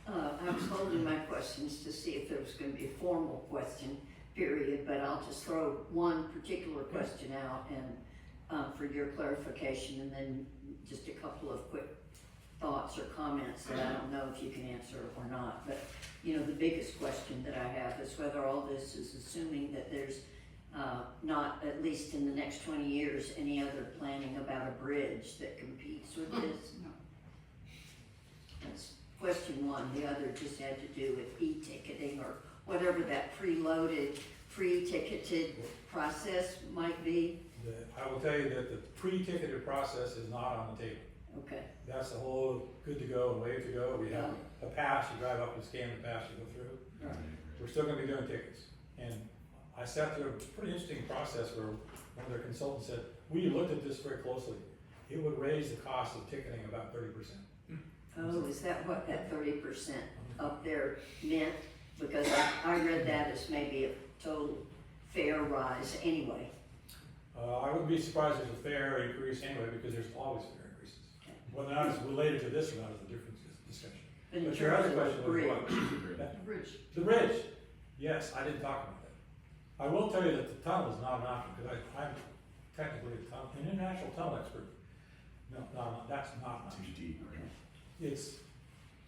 I was holding my questions to see if there was going to be a formal question period, but I'll just throw one particular question out and for your clarification, and then just a couple of quick thoughts or comments that I don't know if you can answer or not. But you know, the biggest question that I have is whether all this is assuming that there's not, at least in the next 20 years, any other planning about a bridge that competes with this. That's question one. The other just had to do with e-ticketing or whatever that preloaded, pre-ticketed process might be. I will tell you that the pre-ticketed process is not on the table. Okay. That's the whole good to go and wave to go. We have a pass, you drive up and scan the pass, you go through. We're still gonna be doing tickets. And I sat through a pretty interesting process where one of their consultants said, we looked at this very closely. It would raise the cost of ticketing about 30%. Oh, is that what that 30% up there meant? Because I read that as maybe a total fare rise anyway. I wouldn't be surprised if there's a fare increase anyway, because there's always fare increases. Whether or not it's related to this or not is a different discussion. But in your other terms of question the was bridge. what? The bridge. The bridge, yes, I didn't talk about that. I will tell you that the tunnel is not an option, because I'm technically an international tunnel expert. No, that's not an option. It's,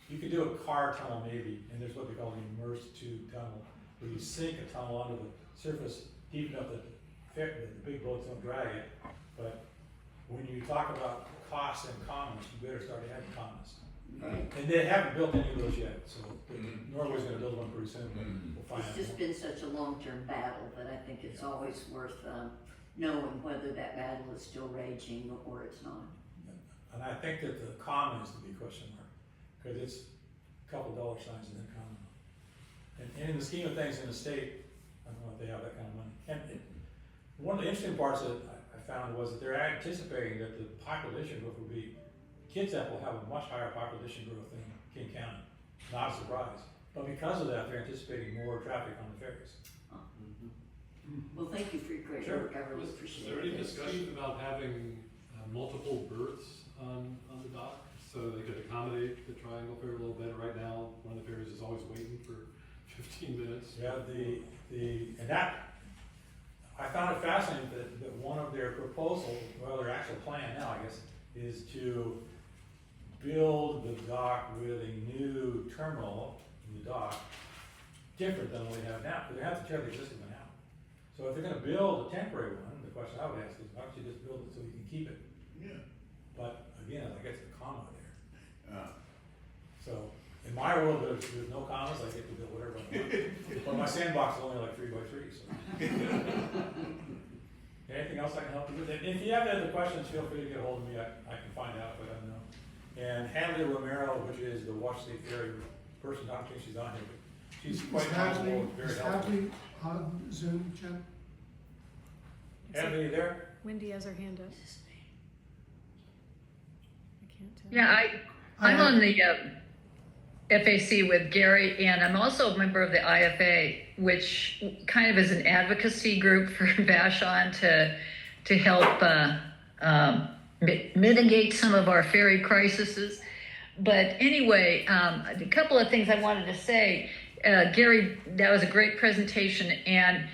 you could do a car tunnel maybe, and there's what they call an immersed tube tunnel, where you sink a tunnel under the surface deep enough that the big boats don't drag it. But when you talk about costs and commons, you better start adding commons. And they haven't built any of those yet, so Norway's gonna build one pretty soon, but we'll find out. It's just been such a long-term battle that I think it's always worth knowing whether that battle is still raging or it's not. And I think that the common is the big question mark, because it's a couple dollar signs and then common. And in the scheme of things in the state, I don't know if they have that kind of money. And one of the interesting parts that I found was that they're anticipating that the population growth will be, Kitsap will have a much higher population growth than King County. Not a surprise. But because of that, they're anticipating more traffic on the ferries. Well, thank you for your great work. I really appreciate it. Is there any discussion about having multiple berths on the dock so they could accommodate the triangle ferry a little better? Right now, one of the ferries is always waiting for 15 minutes. Yeah, and that, I found it fascinating that one of their proposals, well, their actual plan now, I guess, is to build the dock with a new terminal in the dock, different than what we have now, because they have to tear the existing one out. So if they're gonna build a temporary one, the question I would ask is, why don't you just build it so you can keep it? Yeah. But again, I guess the comma there. So in my world, there's no commas, I get to build whatever I want. But my sandbox is only like 3 by 3, so. Anything else I can help you with? And if you have other questions, feel free to get a hold of me, I can find out if I don't know. And Hadley Romero, which is the Washington State Ferry person, I don't think she's on here, but she's quite knowledgeable, very Is helpful. Hadley on Zoom, Jen? Hadley, you there? Wendy has her hand up. I can't tell. Yeah, I'm on the FAC with Gary, and I'm also a member of the IFA, which kind of is an advocacy group for Vashon to help mitigate some of our ferry crises. But anyway, a couple of things I wanted to say. Gary, that was a great presentation, and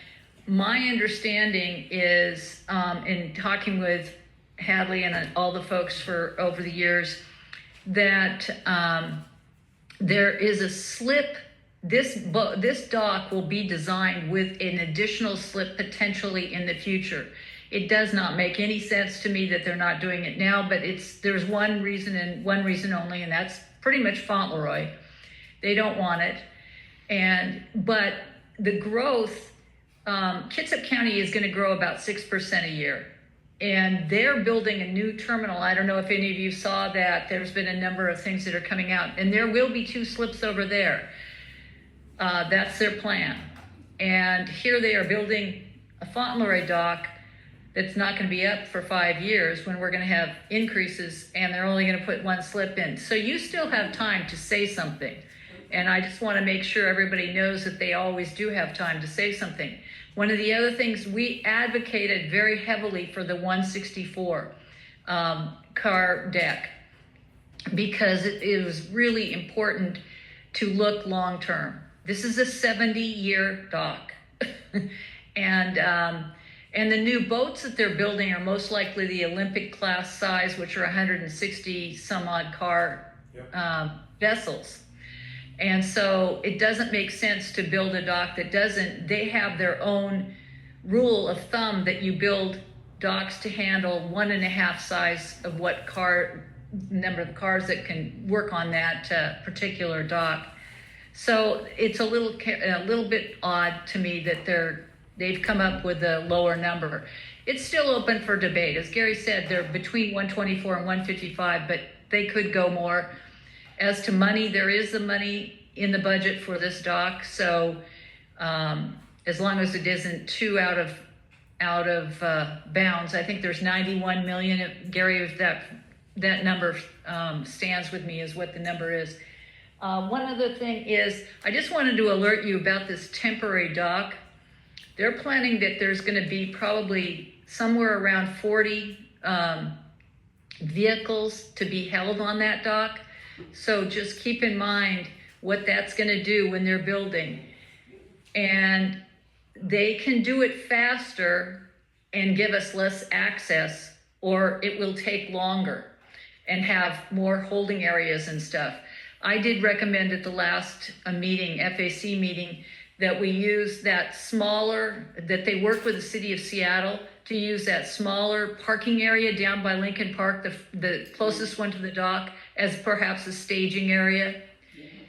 my understanding is, in talking with Hadley and all the folks for over the years, that there is a slip. This dock will be designed with an additional slip potentially in the future. It does not make any sense to me that they're not doing it now, but there's one reason and one reason only, and that's pretty much Fauntleroy. They don't want it. But the growth, Kitsap County is going to grow about 6% a year. And they're building a new terminal. I don't know if any of you saw that. There's been a number of things that are coming out. And there will be 2 slips over there. That's their plan. And here they are building a Fauntleroy dock that's not going to be up for 5 years when we're going to have increases, and they're only going to put 1 slip in. So you still have time to say something. And I just want to make sure everybody knows that they always do have time to say something. One of the other things, we advocated very heavily for the 164 car deck, because it was really important to look long-term. This is a 70-year dock. And the new boats that they're building are most likely the Olympic class size, which are 160 some odd car vessels. And so it doesn't make sense to build a dock that doesn't. They have their own rule of thumb that you build docks to handle 1.5 size of what number of cars that can work on that particular dock. So it's a little bit odd to me that they've come up with a lower number. It's still open for debate. As Gary said, they're between 124 and 155, but they could go more. As to money, there is the money in the budget for this dock, so as long as it isn't too out of bounds, I think there's 91 million. Gary, if that number stands with me, is what the number is. One other thing is, I just wanted to alert you about this temporary dock. They're planning that there's going to be probably somewhere around 40 vehicles to be held on that dock. So just keep in mind what that's going to do when they're building. And they can do it faster and give us less access, or it will take longer and have more holding areas and stuff. I did recommend at the last meeting, FAC meeting, that we use that smaller, that they work with the city of Seattle to use that smaller parking area down by Lincoln Park, the closest one to the dock, as perhaps a staging area.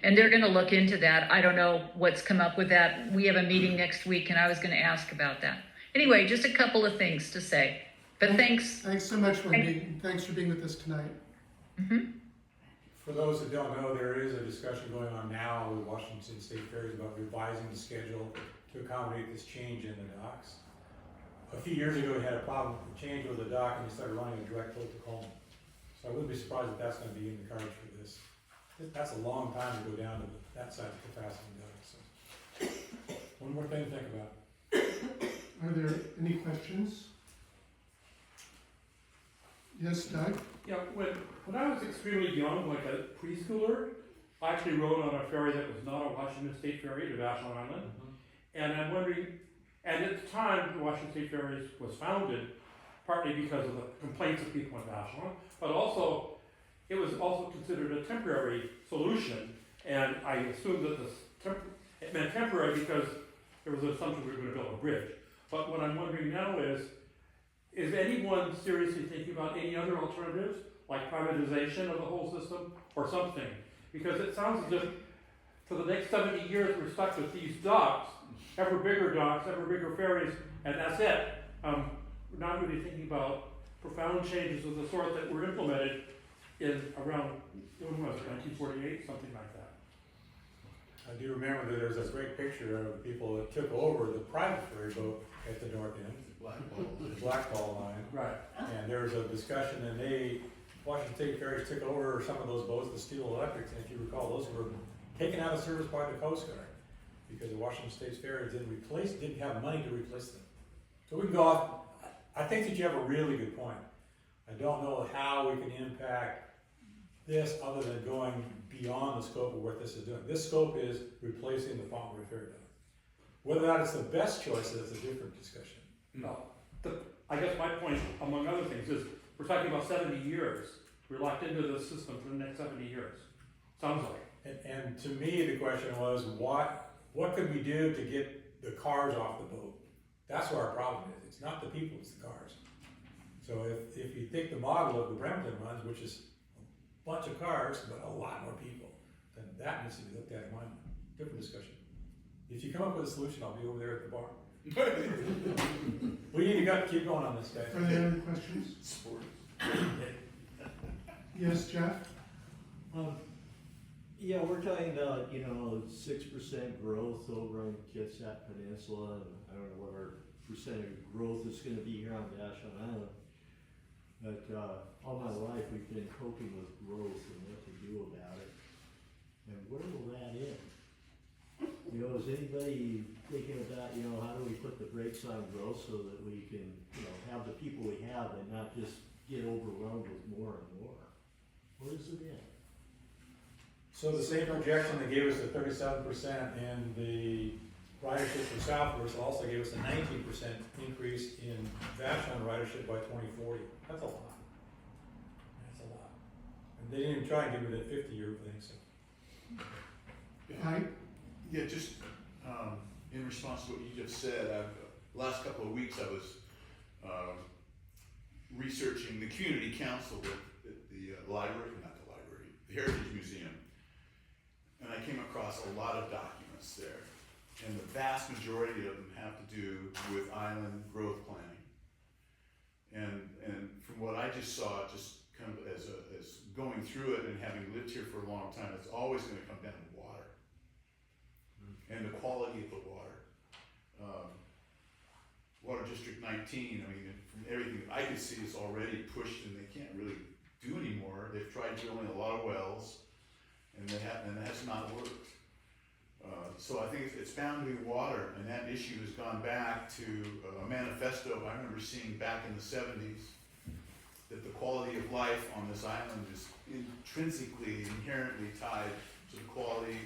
And they're gonna look into that. I don't know what's come up with that. We have a meeting next week and I was gonna ask about that. Anyway, just a couple of things to say, but thanks. Thanks so much, Wendy. Thanks for being with us tonight. For those that don't know, there is a discussion going on now with Washington State Ferries about revising the schedule to accommodate this change in the docks. A few years ago, we had a problem with the change with the dock and we started running a direct flow to Coleman. So I wouldn't be surprised if that's gonna be in the cards for this. That's a long time to go down to that side of capacity dock, so. One more thing to think about. Are there any questions? Yes, Doug? Yeah, when I was extremely young, like a preschooler, I actually rode on a ferry that was not a Washington State ferry to Vashon Island. And I'm wondering, and at the time, the Washington State Ferries was founded partly because of the complaints of people in Vashon, but also, it was also considered a temporary solution. And I assumed that it meant temporary because there was an assumption we were going to build a bridge. But what I'm wondering now is anyone seriously thinking about any other alternatives, like privatization of the whole system or something? Because it sounds as if for the next 70 years we're stuck with these docks, ever bigger ferries, and that's it. We're not really thinking about profound changes of the sort that were implemented in around, when was it, 1948, something like that. I do remember that there was this great picture of the people that took over the private ferry boat at the north end. The Blackball line. Right. And there was a discussion and Washington State Ferries took over some of those boats, the Steel Electrics, and if you recall, those were taken out of service by the Coast Guard because the Washington State Ferries didn't have money to replace them. So we can go off, I think that you have a really good point. I don't know how we can impact this other than going beyond the scope of what this is doing. This scope is replacing the Fauntleroy Ferry Dock. Whether or not it's the best choice, that's a different discussion. No, I guess my point, among other things, is we're talking about 70 years. We're locked into the system for the next 70 years. Sounds like. And to me, the question was, what could we do to get the cars off the boat? That's where our problem is. It's not the people, it's the cars. So if you take the model of the Bremerton runs, which is a bunch of cars, but a lot more people, then that needs to be looked at in my mind. Different discussion. If you come up with a solution, I'll be over there at the bar. We need to keep going on this, guys. Are there any questions? Sport. Yes, Jeff? Yeah, we're talking about, 6% growth over on the Kitsap Peninsula, and I don't know what our percentage of growth is gonna be here on Vashon Island. But, all my life, we've been coping with growth and what to do about it. And where will that end? Is anybody thinking about, how do we put the brakes on growth so that we can, have the people we have and not just get overwhelmed with more and more? Where does it end? So the same projection that gave us the 37% in the ridership for Southwest also gave us a 19% increase in Vashon ridership by 2040. That's a lot. That's a lot. And they didn't even try and give me that 50-year thing, so. Hi. Yeah, just in response to what you just said, last couple of weeks I was researching the community council at the library, not the library, the Heritage Museum, and I came across a lot of documents there, and the vast majority of them have to do with island growth planning. And from what I just saw, just kind of as going through it and having lived here for a long time, it's always gonna come down to water. And the quality of the water. Water District 19, I mean, from everything that I can see is already pushed and they can't really do anymore. They've tried drilling a lot of wells and that has not worked. So I think it's bound to be water, and that issue has gone back to a manifesto I remember seeing back in the 70s, that the quality of life on this island is intrinsically, inherently tied to the quality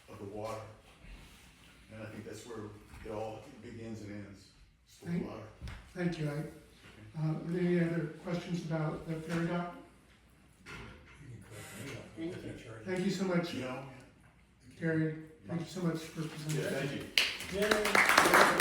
of the water. And I think that's where it all begins and ends. It's the water. Thank you. Any other questions about the ferry dock? Thank you so much, Gary. Thank you so much for presenting. Yeah, thank you.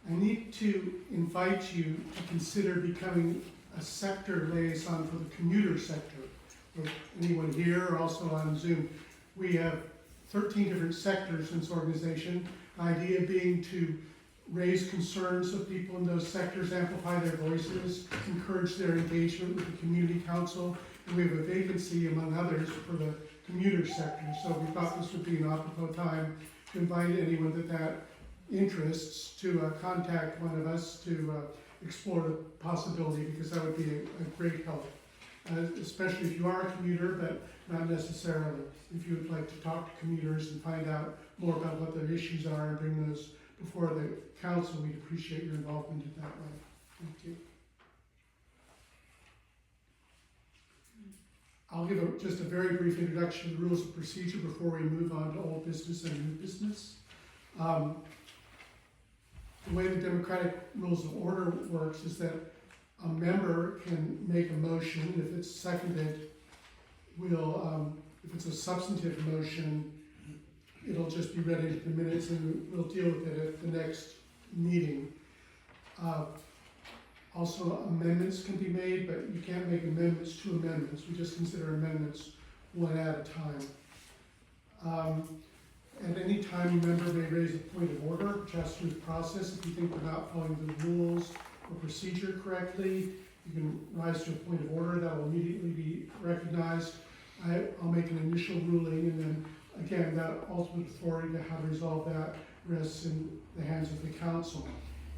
I need to invite you to consider becoming a sector liaison for the commuter sector. For anyone here or also on Zoom, we have 13 different sectors in this organization. The idea being to raise concerns of people in those sectors, amplify their voices, encourage their engagement with the community council, and we have a vacancy, among others, for the commuter sector. So we thought this would be an apropos time to invite anyone that interests to contact one of us to explore the possibility, because that would be a great help. Especially if you are a commuter, but not necessarily. If you would like to talk to commuters and find out more about what their issues are and bring those before the council, we'd appreciate your involvement in that way. Thank you. I'll give just a very brief introduction to the rules of procedure before we move on to old business and new business. The way the democratic rules of order works is that a member can make a motion. If it's seconded, if it's a substantive motion, it'll just be read into the minutes and we'll deal with it at the next meeting. Also, amendments can be made, but you can't make amendments to amendments. We just consider amendments one at a time. At any time, a member may raise a point of order, which has to do with process. If you think we're not following the rules or procedure correctly, you can rise to a point of order that will immediately be recognized. I'll make an initial ruling, and then again, that ultimate authority to how to resolve that rests in the hands of the council.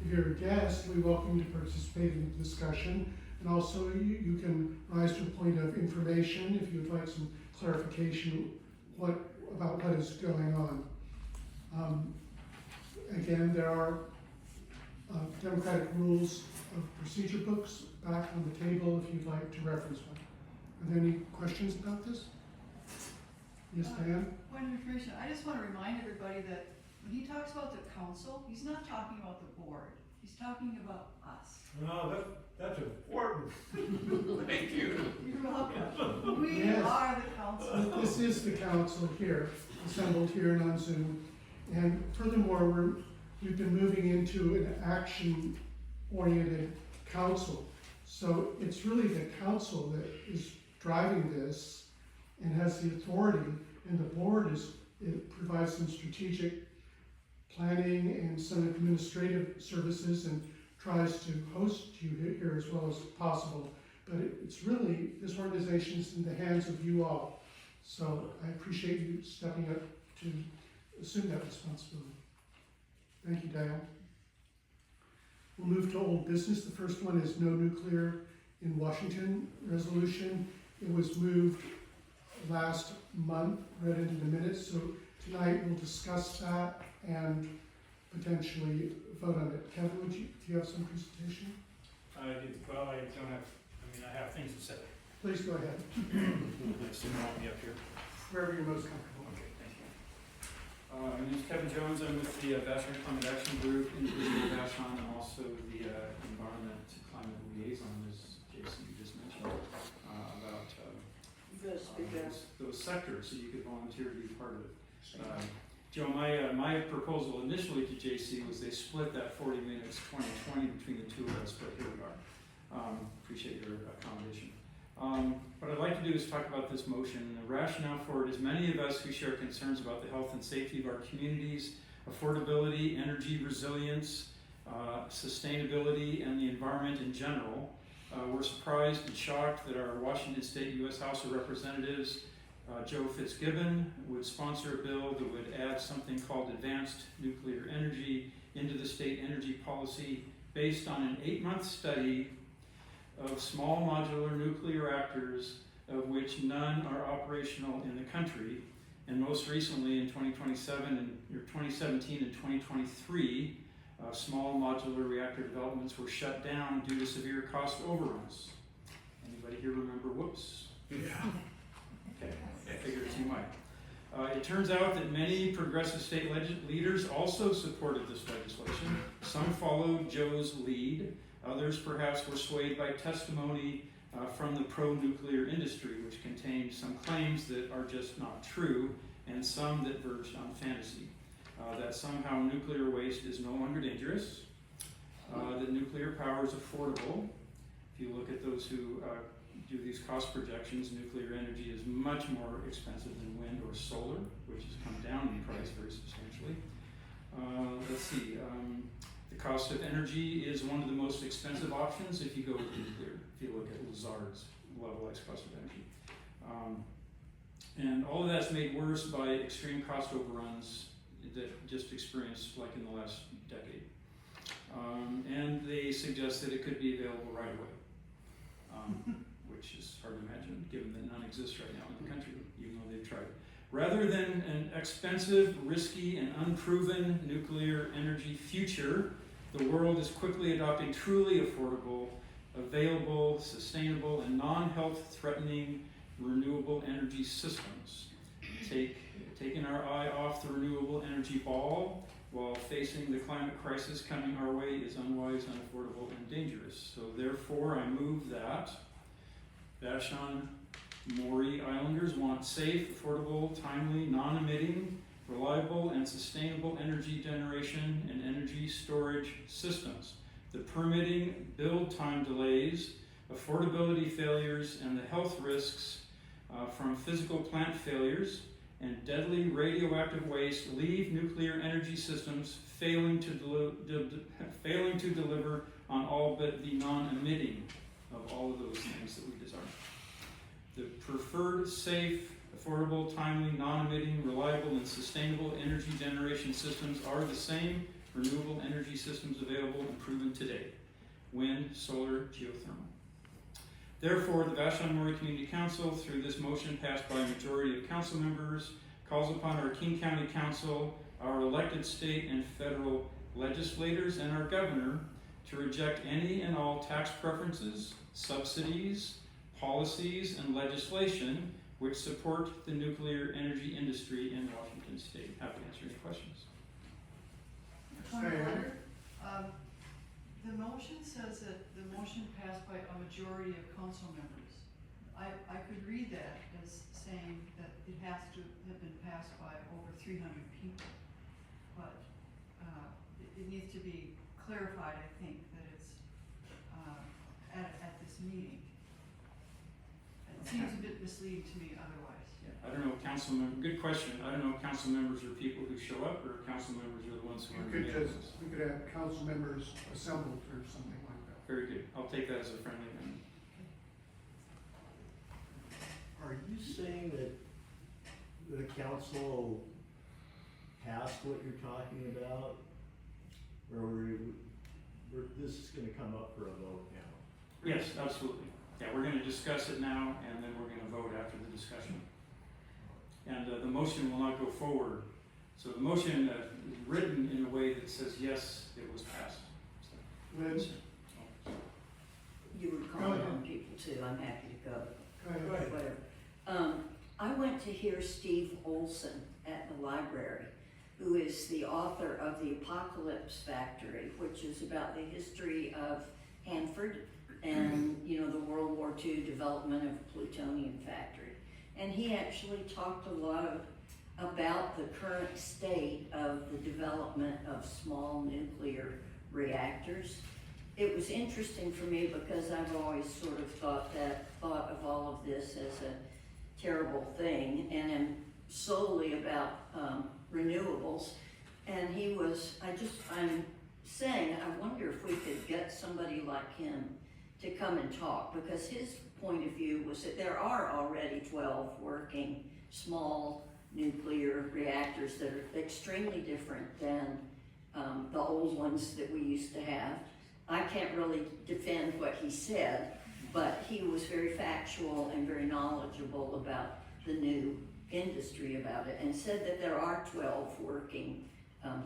If you're a guest, we welcome you to participate in the discussion, and also you can rise to a point of information if you'd like some clarification about what is going on. Again, there are democratic rules of procedure books back on the table if you'd like to reference one. Are there any questions about this? Yes, Diane? Point of information, I just want to remind everybody that when he talks about the council, he's not talking about the board. He's talking about us. No, that's important. Thank you. You're welcome. We are the council. This is the council here, assembled here and on Zoom. And furthermore, we've been moving into an action-oriented council. So it's really the council that is driving this and has the authority, and the board provides some strategic planning and some administrative services and tries to host you here as well as possible. But it's really, this organization is in the hands of you all. So I appreciate you stepping up to assume that responsibility. Thank you, Diane. We'll move to old business. The first one is no nuclear in Washington resolution. It was moved last month, read into the minutes. So tonight we'll discuss that and potentially vote on it. Kevin, do you have some presentation? I have things to say. Please go ahead. So you want me up here? Wherever you're most comfortable. Okay, thank you. My name is Kevin Jones. I'm with the Vashon Climate Action Group in Vashon. I'm also the Environment Climate Liaison, as Jason just mentioned, about those sectors, so you could volunteer to be part of it. Joe, my proposal initially to JC was they split that 40 minutes, 20-20 between the two of us, but here we are. Appreciate your accommodation. What I'd like to do is talk about this motion and the rationale for it is many of us who share concerns about the health and safety of our communities, affordability, energy resilience, sustainability, and the environment in general. We're surprised and shocked that our Washington State U.S. House of Representatives, Joe Fitzgibbon, would sponsor a bill that would add something called advanced nuclear energy into the state energy policy based on an 8-month study of small modular nuclear reactors, of which none are operational in the country. And most recently in 2017 and 2023, small modular reactor developments were shut down due to severe cost overruns. Anybody here remember whoops? Yeah. Okay, I figured you might. It turns out that many progressive state leaders also supported this legislation. Some followed Joe's lead. Others perhaps were swayed by testimony from the pro-nuclear industry, which contained some claims that are just not true and some that verged on fantasy. That somehow nuclear waste is no longer dangerous, that nuclear power is affordable. If you look at those who do these cost projections, nuclear energy is much more expensive than wind or solar, which has come down in price very substantially. Let's see, the cost of energy is one of the most expensive options if you go with nuclear, if you look at Lazard's levelized cost of energy. And all of that's made worse by extreme cost overruns that just experienced like in the last decade. And they suggest that it could be available right away, which is hard to imagine given that none exists right now in the country, even though they've tried. Rather than an expensive, risky, and unproven nuclear energy future, the world is quickly adopting truly affordable, available, sustainable, and non-health threatening renewable energy systems. Taking our eye off the renewable energy ball while facing the climate crisis coming our way is unwise, unaffordable, and dangerous. So therefore, I move that Vashon-Maury Islanders want safe, affordable, timely, non-emitting, reliable, and sustainable energy generation and energy storage systems. The permitting, build time delays, affordability failures, and the health risks from physical plant failures and deadly radioactive waste leave nuclear energy systems failing to deliver on all but the non-emitting of all of those things that we desire. The preferred safe, affordable, timely, non-emitting, reliable, and sustainable energy generation systems are the same renewable energy systems available and proven today: wind, solar, geothermal. Therefore, the Vashon-Maury Community Council, through this motion passed by a majority of council members, calls upon our King County Council, our elected state and federal legislators, and our governor to reject any and all tax preferences, subsidies, policies, and legislation which support the nuclear energy industry in Washington State. Happy to answer any questions. Point of order. The motion says that the motion passed by a majority of council members. I could read that as saying that it has to have been passed by over 300 people. But it needs to be clarified, I think, that it's at this meeting. It seems a bit misleading to me otherwise. Yeah, I don't know, council member, good question. I don't know if council members are people who show up or if council members are the ones who are in the meetings. We could have council members assembled or something like that. Very good. I'll take that as a friendly amendment. Are you saying that the council passed what you're talking about? Or this is gonna come up for a vote now? Yes, absolutely. Yeah, we're going to discuss it now, and then we're going to vote after the discussion. And the motion will not go forward. So the motion is written in a way that says, yes, it was passed. Liz? You were calling on people too, I'm happy to go. Go ahead. Whatever. I went to hear Steve Olson at the library, who is the author of The Apocalypse Factory, which is about the history of Hanford and, you know, the World War II development of a plutonium factory. And he actually talked a lot about the current state of the development of small nuclear reactors. it was interesting for me because I've always sort of thought of all of this as a terrible thing, and am solely about renewables. And I'm saying, I wonder if we could get somebody like him to come and talk, because his point of view was that there are already 12 working small nuclear reactors that are extremely different than the old ones that we used to have. I can't really defend what he said, but he was very factual and very knowledgeable about the new industry about it, and said that there are 12 working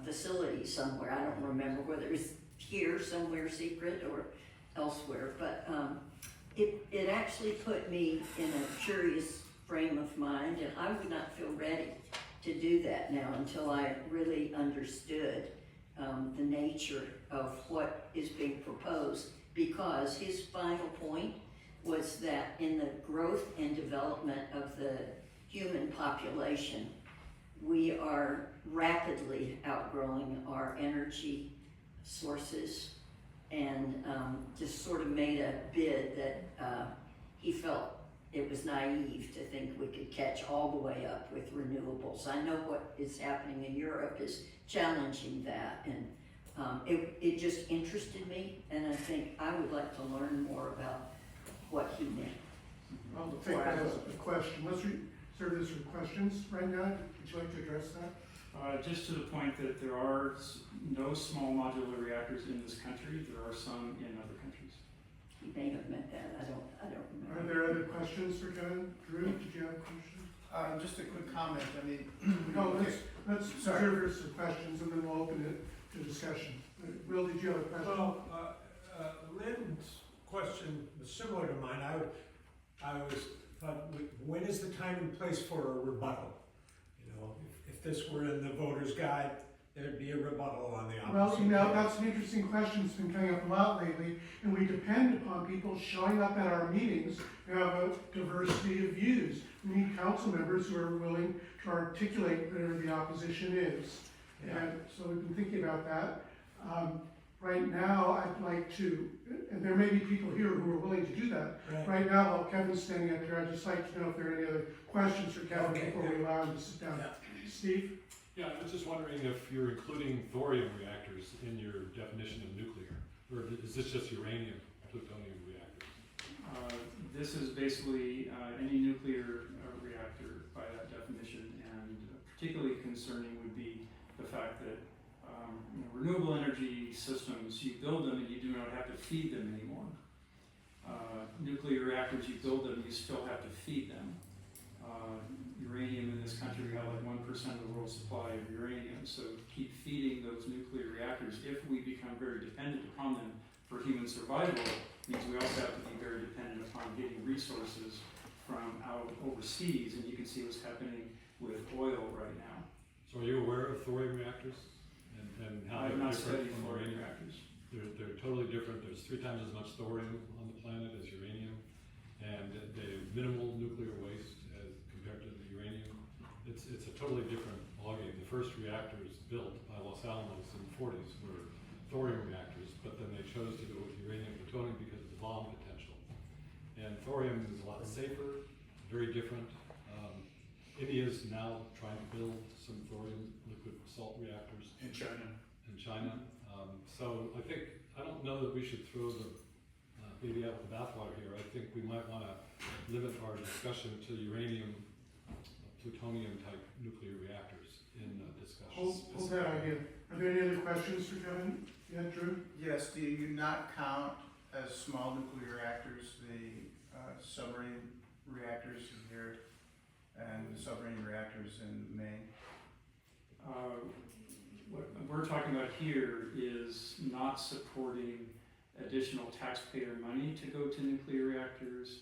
facilities somewhere. I don't remember whether it's here somewhere secret or elsewhere, but it actually put me in a curious frame of mind, and I would not feel ready to do that now until I really understood the nature of what is being proposed, because his final point was that in the growth and development of the human population, we are rapidly outgrowing our energy sources, and just sort of made a bid that he felt it was naive to think we could catch all the way up with renewables. I know what is happening in Europe is challenging that, and it just interested me, and I think I would like to learn more about what he meant. I'll take that as a question. Let's reserve this for questions right now. Would you like to address that? Just to the point that there are no small modular reactors in this country. There are some in other countries. He may have meant that. I don't remember. Are there other questions for Kevin? Drew, did you have a question? Just a quick comment, I mean. No, let's reserve this for questions, and then we'll open it to discussion. Will, did you have a question? Well, Lynn's question was similar to mine. But when is the time and place for a rebuttal? You know, if this were in the voter's guide, there'd be a rebuttal on the opposite. Well, you know, that's an interesting question. It's been coming up a lot lately, and we depend upon people showing up at our meetings who have a diversity of views. We need council members who are willing to articulate whatever the opposition is. Yeah. And so we've been thinking about that. Right now, I'd like to, and there may be people here who are willing to do that. Right now, while Kevin's standing up here, I'd just like to know if there are any other questions for Kevin before we allow him to sit down. Steve? Yeah, I was just wondering if you're including thorium reactors in your definition of nuclear, or is this just uranium, plutonium reactors? This is basically any nuclear reactor by that definition, and particularly concerning would be the fact that renewable energy systems, you build them and you do not have to feed them anymore. Nuclear reactors, you build them, you still have to feed them. Uranium in this country, we have like 1% of the world's supply of uranium, so to keep feeding those nuclear reactors, if we become very dependent upon them for human survival, means we also have to be very dependent upon getting resources from out overseas, and you can see what's happening with oil right now. So are you aware of thorium reactors? And how I have they're not different studied from thorium uranium? reactors. They're totally different. There's 3 times as much thorium on the planet as uranium, and they have minimal nuclear waste as compared to the uranium. It's a totally different ballgame. The first reactors built by Los Alamos in the 40s were thorium reactors, but then they chose to go with uranium plutonium because of the bomb potential. And thorium is a lot safer, very different. India's now trying to build some thorium liquid salt reactors In China. So I don't know that we should throw the baby out with the bathwater here. I think we might want to limit our discussion to uranium, plutonium type nuclear reactors in discussions. Hold that idea. Are there any other questions for Kevin? Yeah, Drew? Yes, do you not count as small nuclear reactors the submarine reactors here and the submarine reactors in Maine? What we're talking about here is not supporting additional taxpayer money to go to nuclear reactors,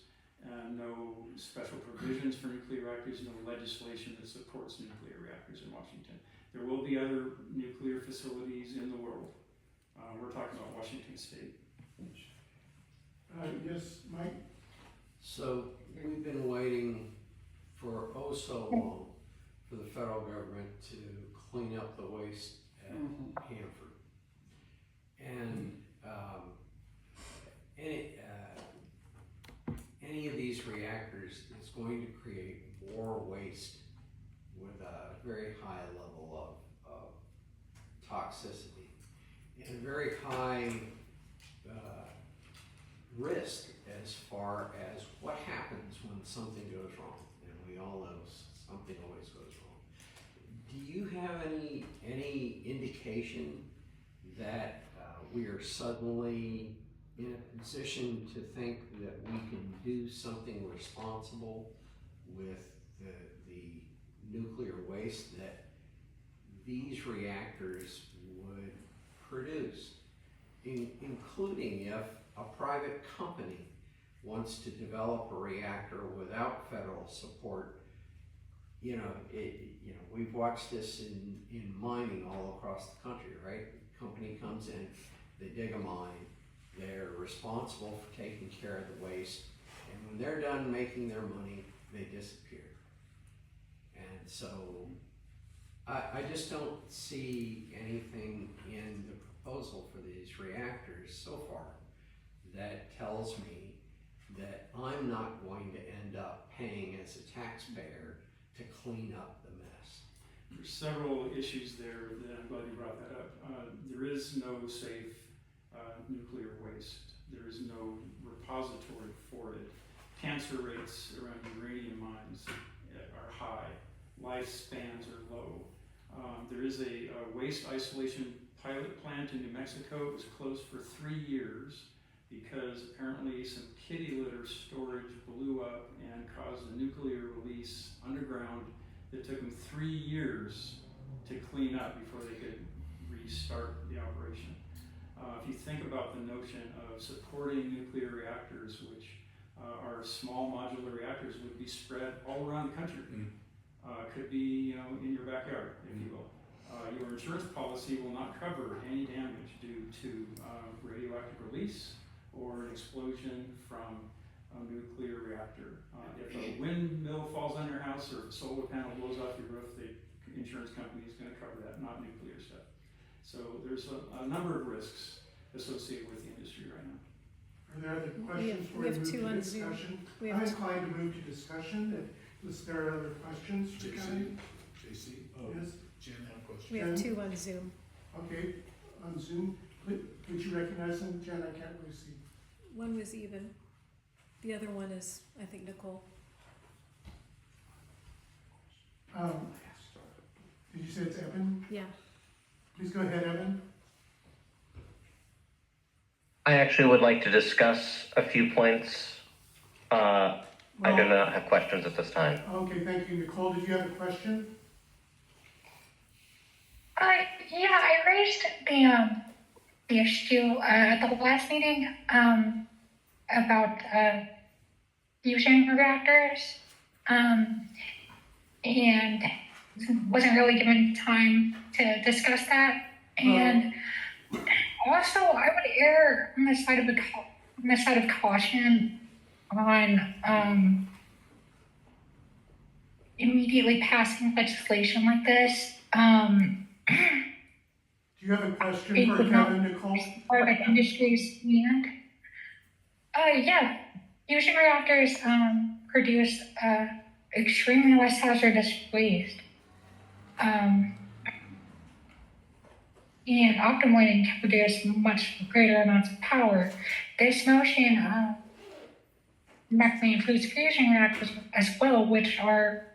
no special provisions for nuclear reactors, no legislation that supports nuclear reactors in Washington. There will be other nuclear facilities in the world. We're talking about Washington State. Yes, Mike? So we've been waiting for so long for the federal government to clean up the waste at Hanford. And any of these reactors is going to create more waste with a very high level of toxicity and a very high risk as far as what happens when something goes wrong. And we all know something always goes wrong. Do you have any indication that we are suddenly in a position to think that we can do something responsible with the nuclear waste that these reactors would produce, including if a private company wants to develop a reactor without federal support? We've watched this in mining all across the country, right? The company comes in, they dig a mine, they're responsible for taking care of the waste, and when they're done making their money, they disappear. And so I just don't see anything in the proposal for these reactors so far that tells me that I'm not going to end up paying as a taxpayer to clean up the mess. There's several issues there that I'm glad you brought that up. There is no safe nuclear waste. There is no repository for it. Cancer rates around uranium mines are high. Lifespans are low. There is a waste isolation pilot plant in New Mexico. It was closed for 3 years because apparently some kitty litter storage blew up and caused a nuclear release underground that took them 3 years to clean up before they could restart the operation. If you think about the notion of supporting nuclear reactors, which are small modular reactors, would be spread all around the country. Could be in your backyard, if you will. Your insurance policy will not cover any damage due to radioactive release or an explosion from a nuclear reactor. If a windmill falls on your house or if a solar panel blows off your roof, the insurance company is going to cover that, not nuclear stuff. So there's a number of risks associated with the industry right now. Are there other questions we have move two to on Zoom. discussion? We I'm have inclined to move to discussion. Is there other questions? JC? Yes? Jen had a question. We have two on Zoom. Okay, on Zoom. Could you recognize them? Jen, I can't really see. One was even. The other one is, I think, Nicole. Did you say it's Evan? Yeah. Please go ahead, Evan. I actually would like to discuss a few points. I do not have questions at this time. Okay, thank you. Nicole, did you have a question? Yeah, I raised the issue at the last meeting about fusion reactors, and wasn't really given time to discuss that. And also, I would err on the side of caution on immediately passing legislation like this. Do you have a question for Kevin, Nicole? Part of industry's demand. Yeah, fusion reactors produce extremely less hazardous waste. And optimally can produce much greater amounts of power. This notion directly includes fusion reactors as well, which are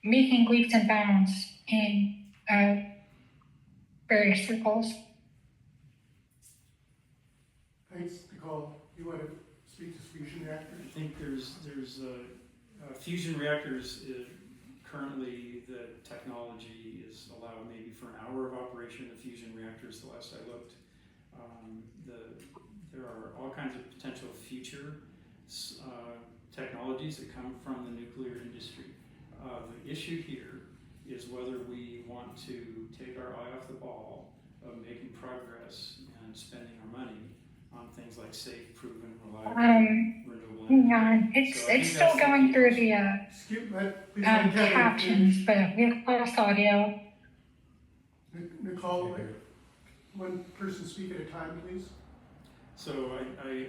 making leaps and bounds in various circles. Thanks, Nicole. You want to speak to fusion reactors? I think there's fusion reactors. Currently, the technology is allowed maybe for an hour of operation of fusion reactors. The last I looked, there are all kinds of potential future technologies that come from the nuclear industry. The issue here is whether we want to take our eye off the ball of making progress and spending our money on things like safe, proven, reliable, renewable energy. Yeah, it's still going through the captions, but we've lost audio. Nicole, one person speak at a time, please. So I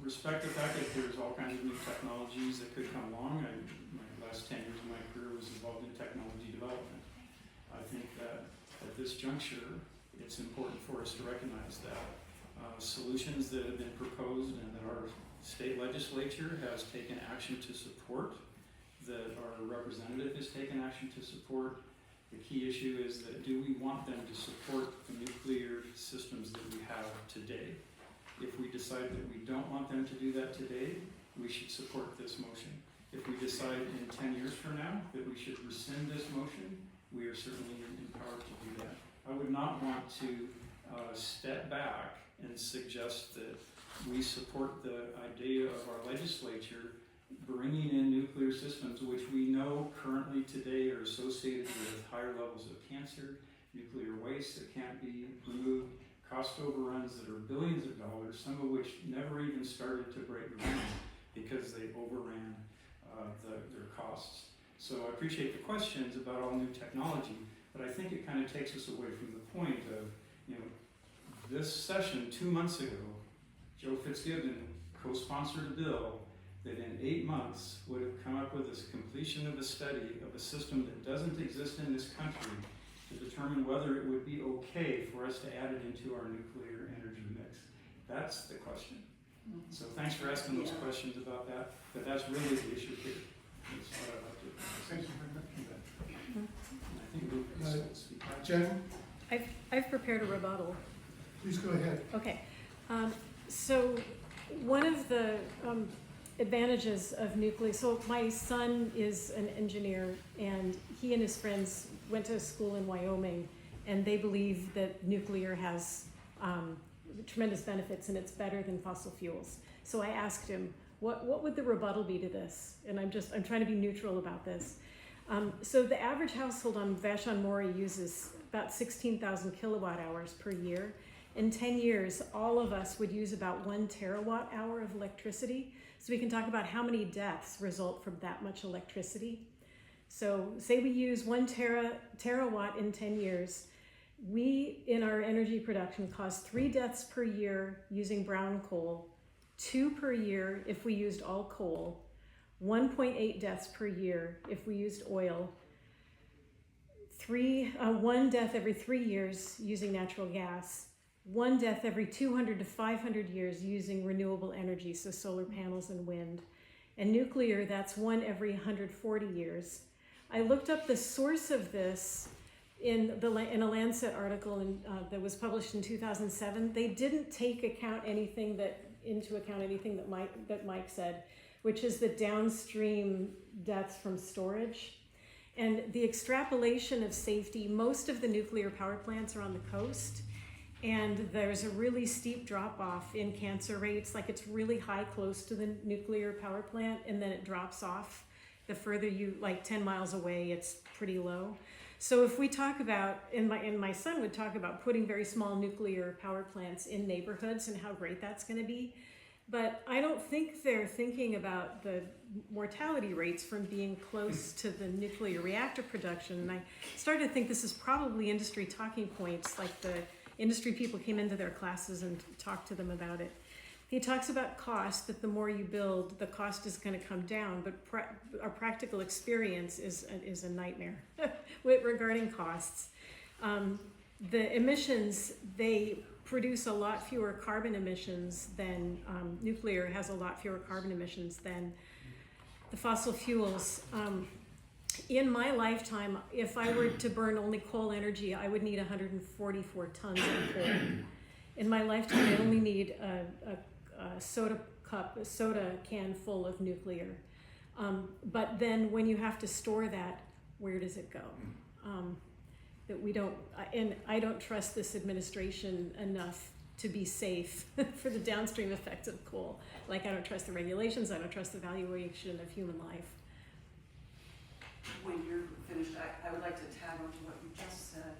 respect the fact that there's all kinds of new technologies that could come along. My last 10 years of my career was involved in technology development. I think that at this juncture, it's important for us to recognize that solutions that have been proposed and that our state legislature has taken action to support, that our representative has taken action to support. The key issue is that do we want them to support the nuclear systems that we have today? If we decide that we don't want them to do that today, we should support this motion. If we decide in 10 years from now that we should rescind this motion, we are certainly empowered to do that. I would not want to step back and suggest that we support the idea of our legislature bringing in nuclear systems, which we know currently today are associated with higher levels of cancer, nuclear waste that can't be removed, cost overruns that are billions of dollars, some of which never even started to break ground because they overran their costs. So I appreciate the questions about all new technology, but I think it kind of takes us away from the point of, this session 2 months ago, Joe Fitzgibbon co-sponsored a bill that in 8 months would have come up with this completion of a study of a system that doesn't exist in this country to determine whether it would be okay for us to add it into our nuclear energy mix. That's the question. So thanks for asking those questions about that, but that's really the issue here. That's what I'd like to Thank you very much. I think Luke is speaking. Jen, I've prepared a rebuttal. please go ahead. Okay, so one of the advantages of nuclear, so my son is an engineer and he and his friends went to school in Wyoming and they believe that nuclear has tremendous benefits and it's better than fossil fuels. So I asked him, what would the rebuttal be to this? And I'm trying to be neutral about this. So the average household on Vashon-Maury uses about 16,000 kilowatt hours per year. In 10 years, all of us would use about 1 terawatt hour of electricity. So we can talk about how many deaths result from that much electricity. So say we use 1 terawatt in 10 years, we, in our energy production, cause 3 deaths per year using brown coal, 2 per year if we used all coal, 1.8 deaths per year if we used oil, 1 death every 3 years using natural gas, 1 death every 200 to 500 years using renewable energy, so solar panels and wind. And nuclear, that's 1 every 140 years. I looked up the source of this in a Lancet article that was published in 2007. They didn't take into account anything that Mike said, which is the downstream deaths from storage. And the extrapolation of safety, most of the nuclear power plants are on the coast, and there's a really steep drop off in cancer rates, like it's really high close to the nuclear power plant, and then it drops off. The further you, like 10 miles away, it's pretty low. So if we talk about, and my son would talk about putting very small nuclear power plants in neighborhoods and how great that's gonna be, but I don't think they're thinking about the mortality rates from being close to the nuclear reactor production. And I started to think this is probably industry talking points, like the industry people came into their classes and talked to them about it. He talks about cost, that the more you build, the cost is going to come down, but our practical experience is a nightmare regarding costs. The emissions, they produce a lot fewer carbon emissions than, nuclear has a lot fewer carbon emissions than the fossil fuels. In my lifetime, if I were to burn only coal energy, I would need 144 tons of coal. In my lifetime, I only need a soda can full of nuclear. But then when you have to store that, where does it go? That we don't, and I don't trust this administration enough to be safe for the downstream effects of coal. Like I don't trust the regulations, I don't trust the valuation of human life. When you're finished, I would like to tag on to what you just said.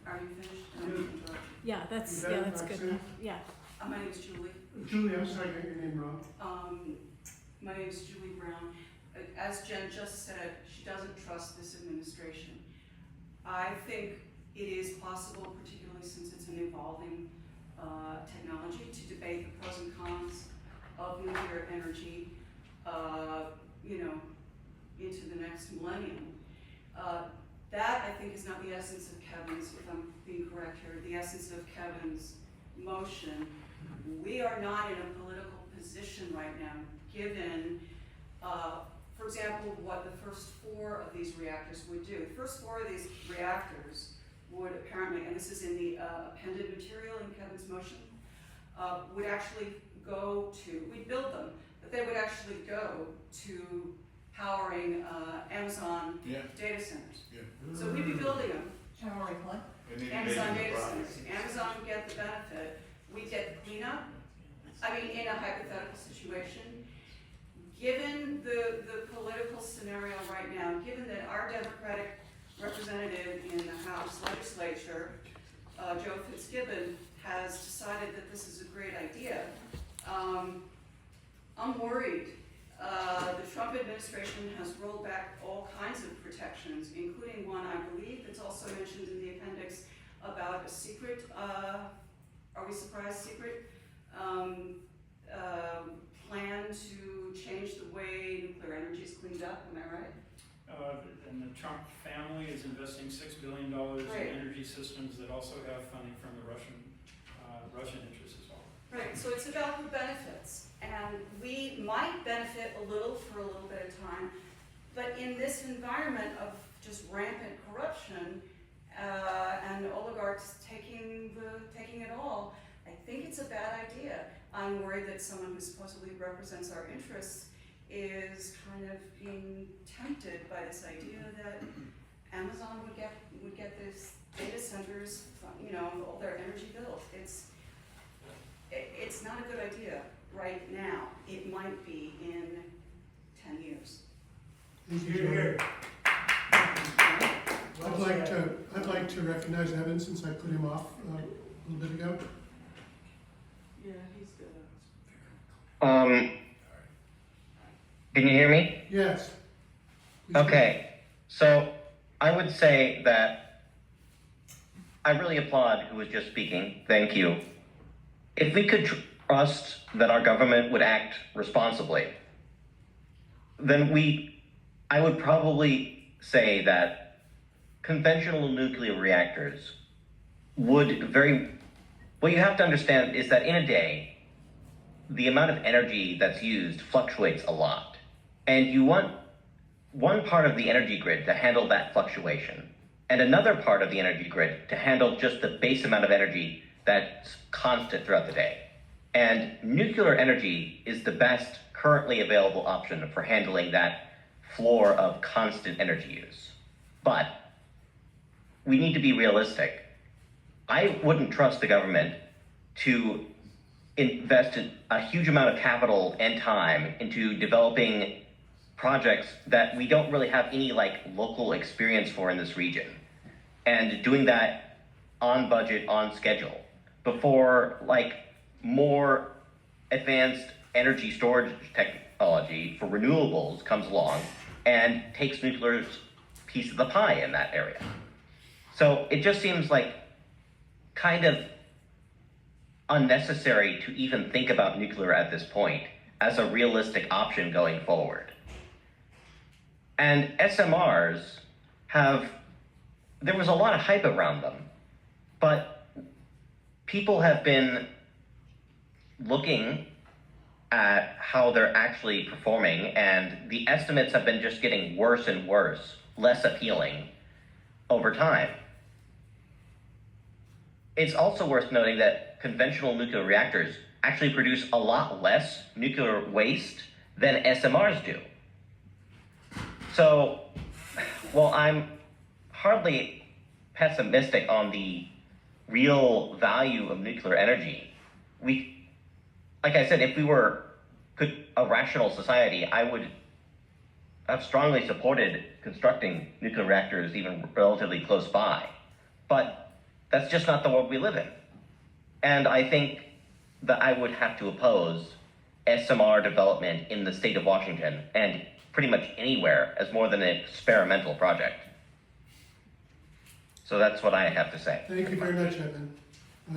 Are you finished? Yeah, that's good enough. Yeah. My name is Julie. Julie, I'm sorry, get your name wrong. My name is Julie Brown. As Jen just said, she doesn't trust this administration. I think it is possible, particularly since it's an evolving technology, to debate the pros and cons of nuclear energy, into the next millennium. That, I think, is not the essence of Kevin's, if I'm being correct here, the essence of Kevin's motion. We are not in a political position right now, given, for example, what the first 4 of these reactors would do. The first 4 of these reactors would apparently, and this is in the appended material in Kevin's motion, would actually go to, we'd build them, but they would actually go to powering Amazon data centers. So we'd be building them. Powering what? Amazon data centers. Amazon would get the benefit. We'd get the cleanup. I mean, in a hypothetical situation, given the political scenario right now, given that our Democratic representative in the House legislature, Joe Fitzgibbon, has decided that this is a great idea, I'm worried. The Trump administration has rolled back all kinds of protections, including one, I believe, that's also mentioned in the appendix about a secret, are we surprised, secret plan to change the way nuclear energy is cleaned up, am I right? And the Trump family is investing $6 billion in energy systems that also have funding from the Russian interests as well. Right, so it's about the benefits, and we might benefit a little for a little bit of time, but in this environment of just rampant corruption and oligarchs taking it all, I think it's a bad idea. I'm worried that someone who supposedly represents our interests is kind of being tempted by this idea that Amazon would get these data centers, all their energy built. It's not a good idea right now. It might be in 10 years. Here. I'd like to recognize Evan since I put him off a little bit ago. Yeah, he's good. Can you hear me? Yes. Okay, so I would say that I really applaud who was just speaking. Thank you. If we could trust that our government would act responsibly, then I would probably say that conventional nuclear reactors what you have to understand is that in a day, the amount of energy that's used fluctuates a lot. And you want one part of the energy grid to handle that fluctuation, and another part of the energy grid to handle just the base amount of energy that's constant throughout the day. And nuclear energy is the best currently available option for handling that floor of constant energy use. But we need to be realistic. I wouldn't trust the government to invest a huge amount of capital and time into developing projects that we don't really have any local experience for in this region, and doing that on budget, on schedule, before more advanced energy storage technology for renewables comes along and takes nuclear's piece of the pie in that area. So it just seems kind of unnecessary to even think about nuclear at this point as a realistic option going forward. And SMRs there was a lot of hype around them, but people have been looking at how they're actually performing, and the estimates have been just getting worse and worse, less appealing over time. It's also worth noting that conventional nuclear reactors actually produce a lot less nuclear waste than SMRs do. So, while I'm hardly pessimistic on the real value of nuclear energy, like I said, if we were a rational society, I would have strongly supported constructing nuclear reactors even relatively close by. But that's just not the world we live in. And I think that I would have to oppose SMR development in the state of Washington and pretty much anywhere as more than an experimental project. So that's what I have to say. Thank you very much, Evan.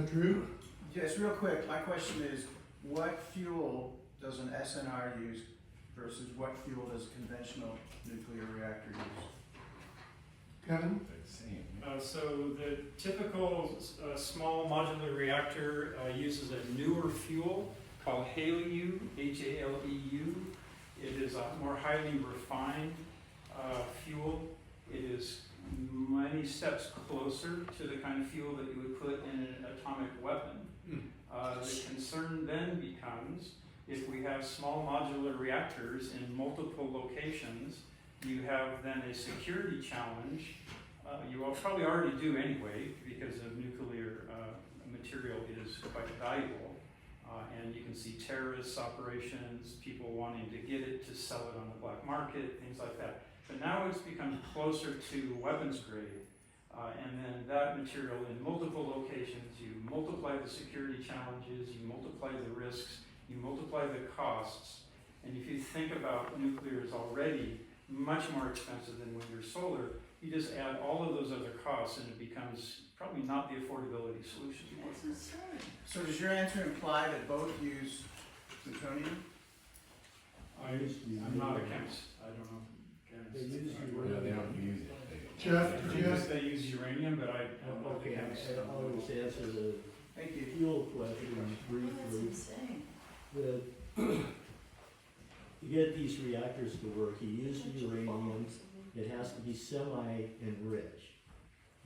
Drew? Just real quick, my question is, what fuel does an SNR use versus what fuel does a conventional nuclear reactor use? Kevin? So the typical small modular reactor uses a newer fuel called HALEU, H-A-L-E-U. It is a more highly refined fuel. It is many steps closer to the kind of fuel that you would put in an atomic weapon. The concern then becomes, if we have small modular reactors in multiple locations, you have then a security challenge. You will probably already do anyway, because of nuclear material is quite valuable. And you can see terrorist operations, people wanting to get it to sell it on the black market, things like that. But now it's become closer to weapons grade. And then that material in multiple locations, you multiply the security challenges, you multiply the risks, you multiply the costs. And if you think about nuclear is already much more expensive than wind or solar, you just add all of those other costs and it becomes probably not the affordability solution. That's insane. So does your answer imply that both use plutonium? I'm not a chemist, I don't know. They use Yeah, they don't use it. Jeff, did you have? They use uranium, but I'm not a Okay, chemist. I'll just answer the Thank you. fuel question briefly. That's insane. To get these reactors to work, you use uranium. It has to be semi-enriched.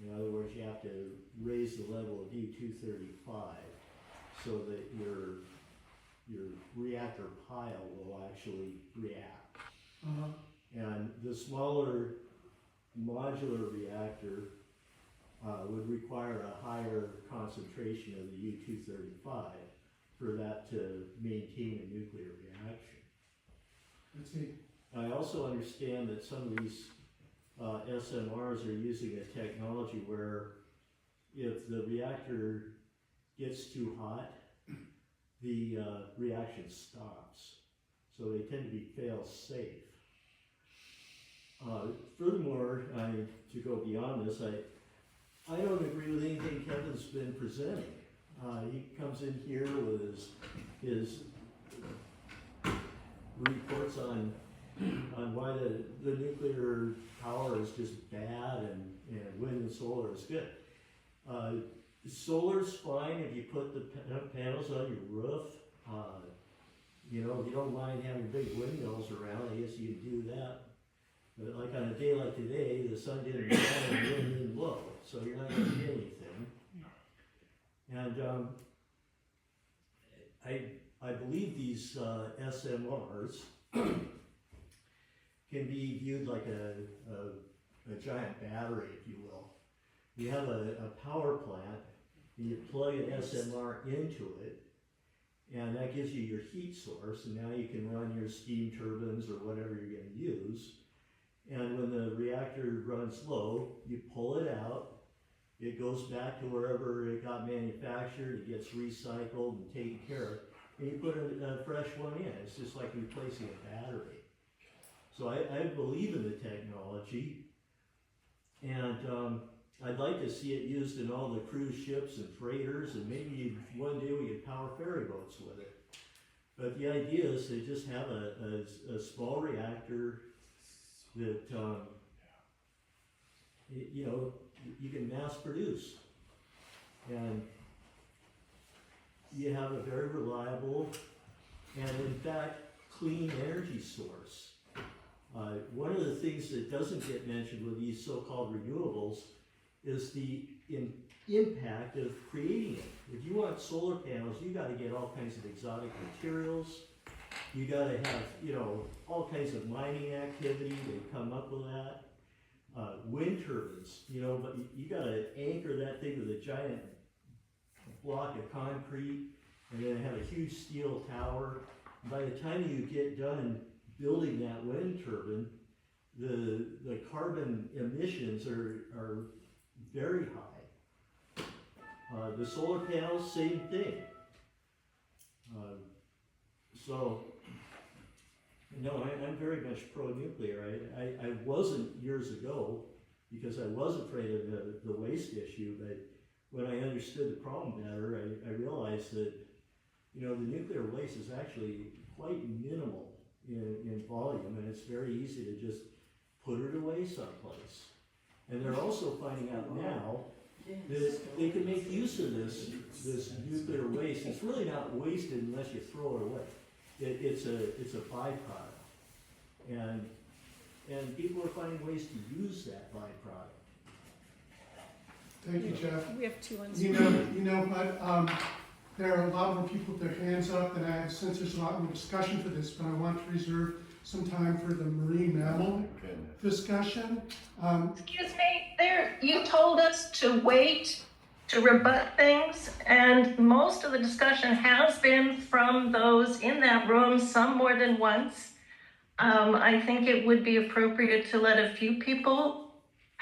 In other words, you have to raise the level of U-235 so that your reactor pile will actually react. And the smaller modular reactor would require a higher concentration of the U-235 for that to maintain a nuclear reaction. Let's see. I also understand that some of these SMRs are using a technology where if the reactor gets too hot, the reaction stops. So they tend to be fail-safe. Furthermore, to go beyond this, I don't agree with anything Kevin's been presenting. He comes in here with his reports on why the nuclear power is just bad and wind and solar is good. Solar's fine if you put the panels on your roof. You know, if you don't mind having big windmills around, I guess you can do that. But like on a day like today, the sun didn't shine and the wind didn't blow, so you're not going to get anything. And I believe these SMRs can be viewed like a giant battery, if you will. You have a power plant, and you plug an SMR into it, and that gives you your heat source, and now you can run your steam turbines or whatever you're going to use. And when the reactor runs low, you pull it out, it goes back to wherever it got manufactured, it gets recycled and taken care of, and you put a fresh one in. It's just like replacing a battery. So I believe in the technology, and I'd like to see it used in all the cruise ships and freighters, and maybe one day we could power ferry boats with it. But the idea is to just have a small reactor that you know, you can mass produce, and you have a very reliable and in fact clean energy source. One of the things that doesn't get mentioned with these so-called renewables is the impact of creating it. If you want solar panels, you got to get all kinds of exotic materials. You got to have, you know, all kinds of mining activity to come up with that. Wind turbines, you know, but you got to anchor that thing with a giant block of concrete and then have a huge steel tower. By the time you get done building that wind turbine, the carbon emissions are very high. The solar panels, same thing. So, no, I'm very much pro-nuclear. I wasn't years ago because I was afraid of the waste issue, but when I understood the problem better, I realized that, you know, the nuclear waste is actually quite minimal in volume, and it's very easy to just put it away someplace. And they're also finding out now that they can make use of this nuclear waste. It's really not wasted unless you throw it away. It's a byproduct, and people are finding ways to use that byproduct. Thank you, Jeff. We have two on You know, but there are a lot more people with their hands up, and I have a sense there's a lot more discussion for this, but I want to reserve some time for the marine mammal discussion. Excuse me, you told us to wait to rebut things, and most of the discussion has been from those in that room, some more than once. I think it would be appropriate to let a few people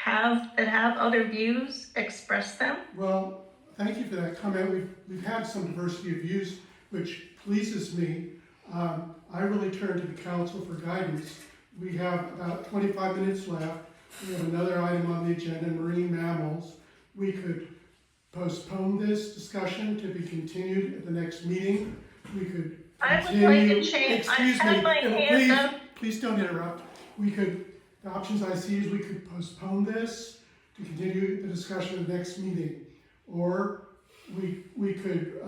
that have other views express them. Well, thank you for that comment. We've had some diversity of views, which pleases me. I really turn to the council for guidance. We have about 25 minutes left. We have another item on the agenda, marine mammals. We could postpone this discussion to be continued at the next meeting. We could I would like to change. Excuse I have me. my hand up. Please don't interrupt. The options I see is we could postpone this to continue the discussion at the next meeting. Or we could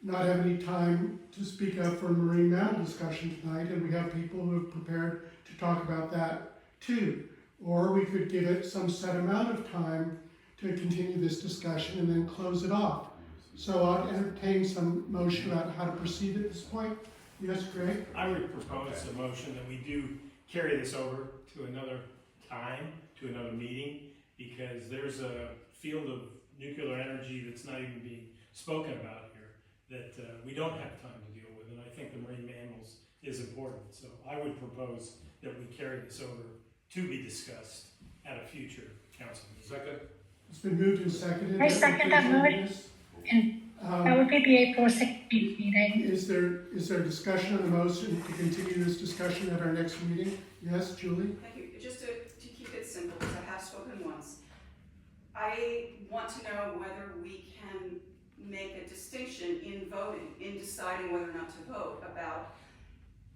not have any time to speak up for a marine mammal discussion tonight, and we have people who have prepared to talk about that too. Or we could give it some set amount of time to continue this discussion and then close it off. So I'll entertain some motion about how to proceed at this point. Yes, Greg? I would propose a motion that we do carry this over to another time, to another meeting, because there's a field of nuclear energy that's not even being spoken about here that we don't have time to deal with, and I think the marine mammals is important. So I would propose that we carry this over to be discussed at a future council meeting. Second. It's been moved and seconded. I second that motion. And that would be the April 16th meeting. Is there discussion on the motion to continue this discussion at our next meeting? Yes, Julie? Thank you. Just to keep it simple, because I have spoken once, I want to know whether we can make a distinction in voting, in deciding whether or not to vote about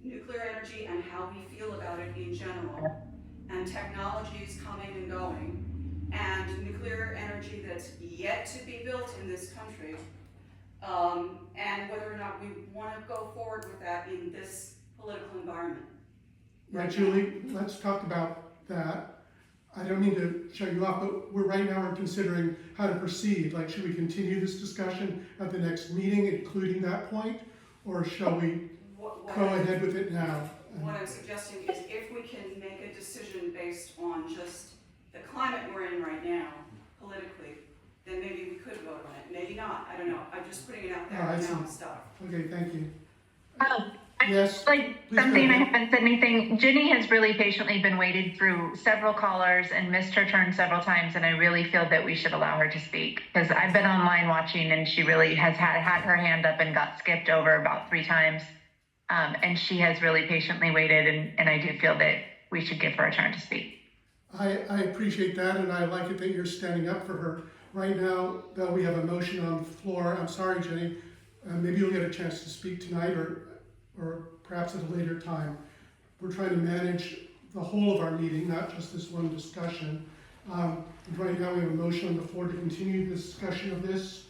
nuclear energy and how we feel about it in general, and technologies coming and going, and nuclear energy that's yet to be built in this country, and whether or not we want to go forward with that in this political environment. Right, Julie, let's talk about that. I don't mean to shut you off, but right now we're considering how to proceed. Like, should we continue this discussion at the next meeting, including that point? Or shall we go ahead with it now? What I'm suggesting is if we can make a decision based on just the climate we're in right now, politically, then maybe we could vote on it. Maybe not, I don't know. I'm just putting it out there I and see. now stop. Okay, thank you. Yes. Like please something go I ahead. haven't said anything. Ginny has really patiently been waiting through several callers and missed her turn several times, and I really feel that we should allow her to speak because I've been online watching, and she really has had her hand up and got skipped over about 3 times, and she has really patiently waited, and I do feel that we should give her a turn to speak. I appreciate that, and I like it that you're standing up for her. Right now, though, we have a motion on the floor. I'm sorry, Jenny. Maybe you'll get a chance to speak tonight or perhaps at a later time. We're trying to manage the whole of our meeting, not just this one discussion. Right now, we have a motion on the floor to continue the discussion of this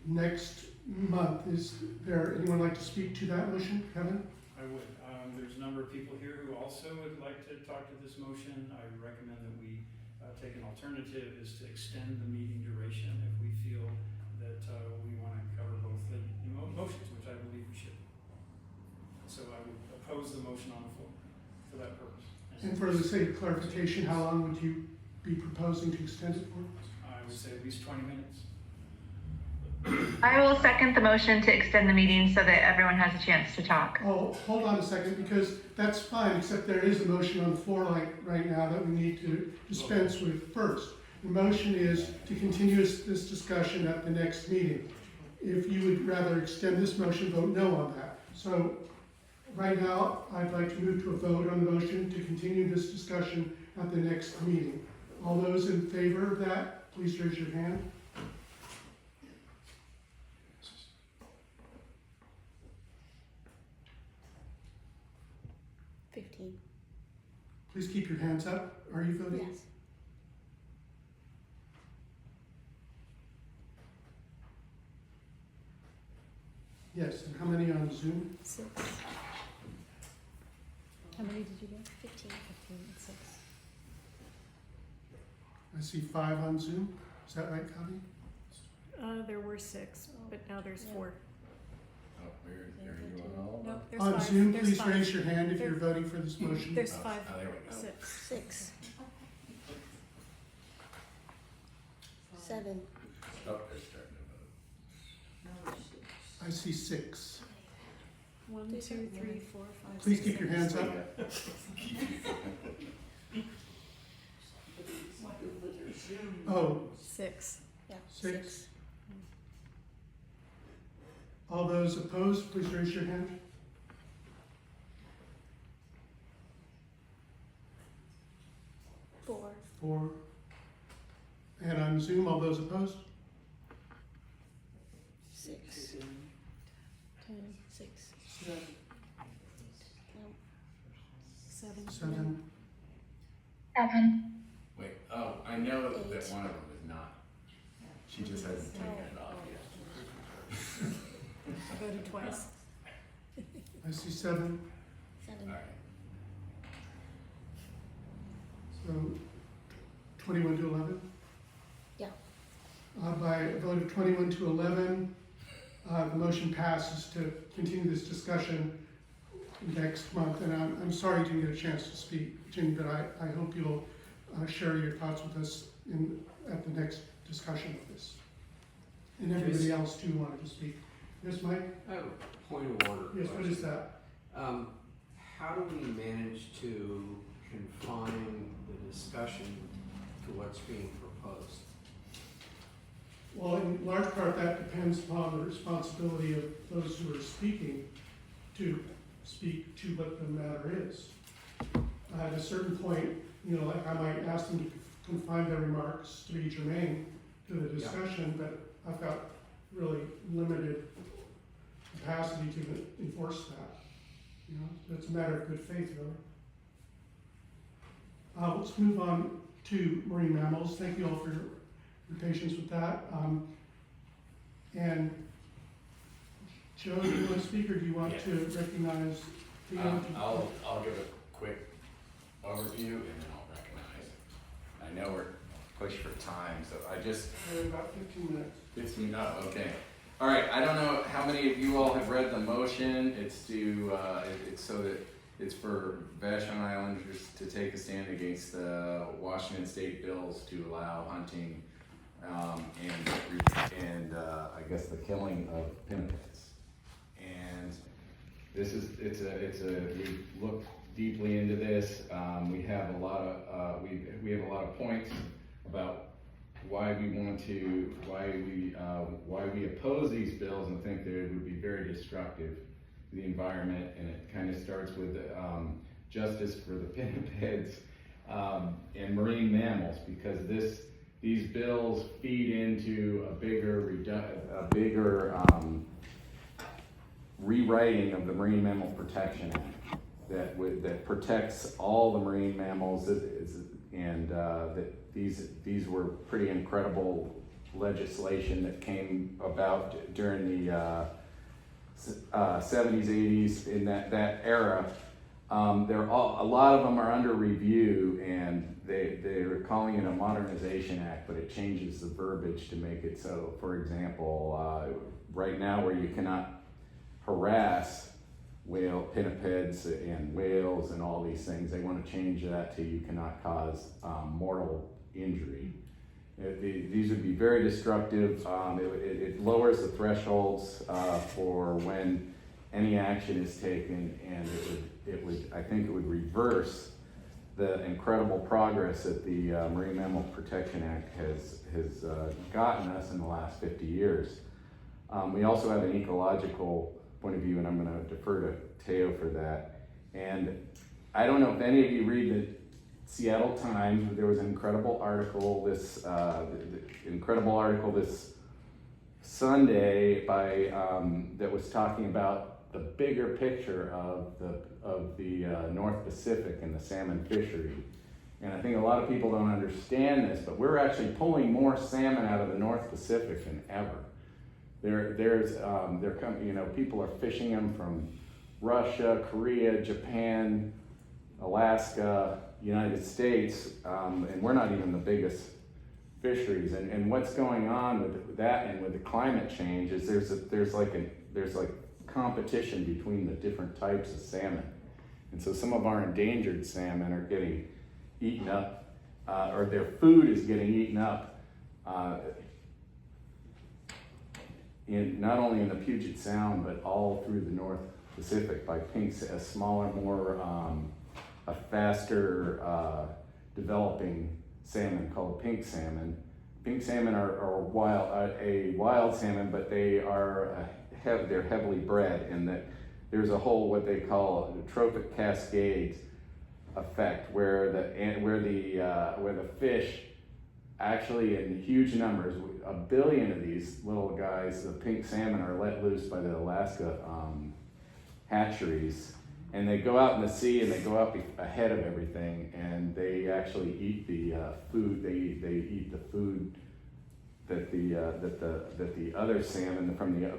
next month. Is there anyone like to speak to that motion? Kevin? I would. There's a number of people here who also would like to talk to this motion. I would recommend that we take an alternative, is to extend the meeting duration if we feel that we want to cover both the motions, which I believe we should. So I would oppose the motion on the floor for that purpose. And for the sake of clarification, how long would you be proposing to extend it for? I would say at least 20 minutes. I will second the motion to extend the meeting so that everyone has a chance to talk. Oh, hold on a second, because that's fine, except there is a motion on the floor right now that we need to dispense with first. The motion is to continue this discussion at the next meeting. If you would rather extend this motion, vote no on that. So right now, I'd like to move to a vote on the motion to continue this discussion at the next meeting. All those in favor of that, please raise your hand. 15. Please keep your hands up. Are you voting? Yes. Yes, and how many on Zoom? 6. How many did you get? 15. 15 and 6. I see 5 on Zoom. Is that right, Connie? There were 6, but now there's 4. Oh, are you on all? No, there's On 5. Zoom, There's please 5. raise your hand if you're voting for this motion. There's 5. Oh, there we go. 6. 6. 7. Oh, they're starting to vote. I see 6. 1, 2, 3, 4, 5. Please 6, keep your 7. hands up. Oh, 6. Yeah. 6. All those opposed, please raise your hand. 4. 4. And on Zoom, all those opposed? 6. 10. 6. 7. 7. 7. Wait, oh, I know that one of them is not. She just hasn't taken it off yet. I voted twice. I see 7. 7. All right. So 21 to 11? Yeah. By a vote of 21 to 11, the motion passes to continue this discussion next month. And I'm sorry you didn't get a chance to speak, Ginny, but I hope you'll share your thoughts with us at the next discussion of this. And everybody else too wanted to speak. Yes, Mike? I have a point of order. Yes, what is that? How do we manage to confine the discussion to what's being proposed? Well, in large part, that depends upon the responsibility of those who are speaking to speak to what the matter is. At a certain point, like I might ask them to confine their remarks to be germane to the discussion, but I've got really limited capacity to enforce that. It's a matter of good faith, really. Let's move on to marine mammals. Thank you all for your patience with that. And Joe, do you want to speak, or do you want to recognize the I'll give a quick overview and then I'll recognize. I know we're pushed for time, so I just... about 15 minutes. 15, oh, okay. All right, I don't know how many of you all have read the motion. It's it's so that it's for Vashon Islanders to take a stand against the Washington state bills to allow hunting and I guess the killing of pinnipeds. And this is we looked deeply into this. We have a lot of we have a lot of points about why we oppose these bills and think that it would be very destructive to the environment. And it kind of starts with justice for the pinnipeds and marine mammals, because these bills feed into a bigger rewriting of the Marine Mammal Protection Act that protects all the marine mammals, and that these were pretty incredible legislation that came about during the 70s, 80s, in that era. A lot of them are under review, and they're calling it a modernization act, but it changes the verbiage to make it so, for example, right now where you cannot harass pinnipeds and whales and all these things, they want to change that to you cannot cause mortal injury. These would be very destructive. It lowers the thresholds for when any action is taken, and I think it would reverse the incredible progress that the Marine Mammal Protection Act has gotten us in the last 50 years. We also have an ecological point of view, and I'm going to defer to Teo for that. And I don't know if any of you read the Seattle Times, but there was an incredible article this Sunday by that was talking about the bigger picture of the North Pacific and the salmon fishery. And I think a lot of people don't understand this, but we're actually pulling more salmon out of the North Pacific than ever. People are fishing them from Russia, Korea, Japan, Alaska, United States, and we're not even the biggest fisheries. And what's going on with that and with the climate change is there's like competition between the different types of salmon. And so some of our endangered salmon are getting eaten up, or their food is getting eaten up, not only in the Puget Sound, but all through the North Pacific by a smaller, more, a faster developing salmon called pink salmon. Pink salmon are a wild salmon, but they're heavily bred, and that there's a whole what they call the trophic cascades effect, where the fish actually in huge numbers, 1 billion of these little guys, the pink salmon, are let loose by the Alaska hatcheries, and they go out in the sea and they go up ahead of everything, and they actually eat the food. They eat the food that the other salmon from that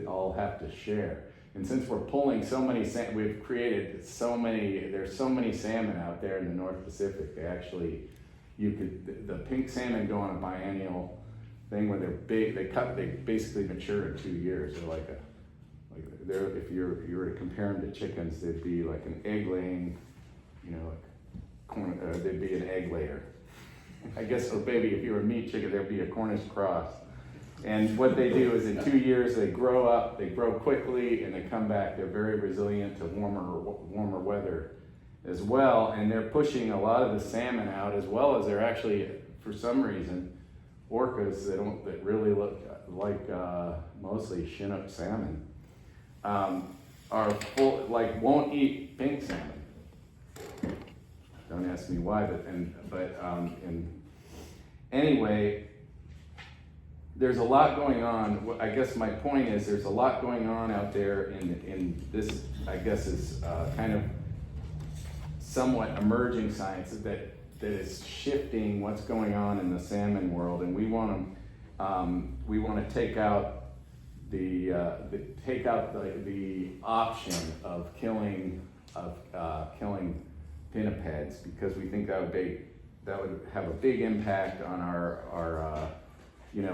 all have to share. And since we're pulling so many, we've created so many. There's so many salmon out there in the North Pacific. The pink salmon go on a biennial thing where they're big. They basically mature in 2 years. They're if you were to compare them to chickens, they'd be like an egg laying, they'd be an egg layer. I guess, or maybe if you were a meat chicken, there'd be a Cornish cross. And what they do is in 2 years, they grow up, they grow quickly, and they come back. They're very resilient to warmer weather as well. And they're pushing a lot of the salmon out, as well as they're actually, for some reason, orcas that really look like mostly Chinook salmon, won't eat pink salmon. Don't ask me why, anyway, there's a lot going on. I guess my point is there's a lot going on out there in this, I guess, is kind of somewhat emerging science that is shifting what's going on in the salmon world, and we want to take out the option of killing pinnipeds, because we think that would have a big impact on our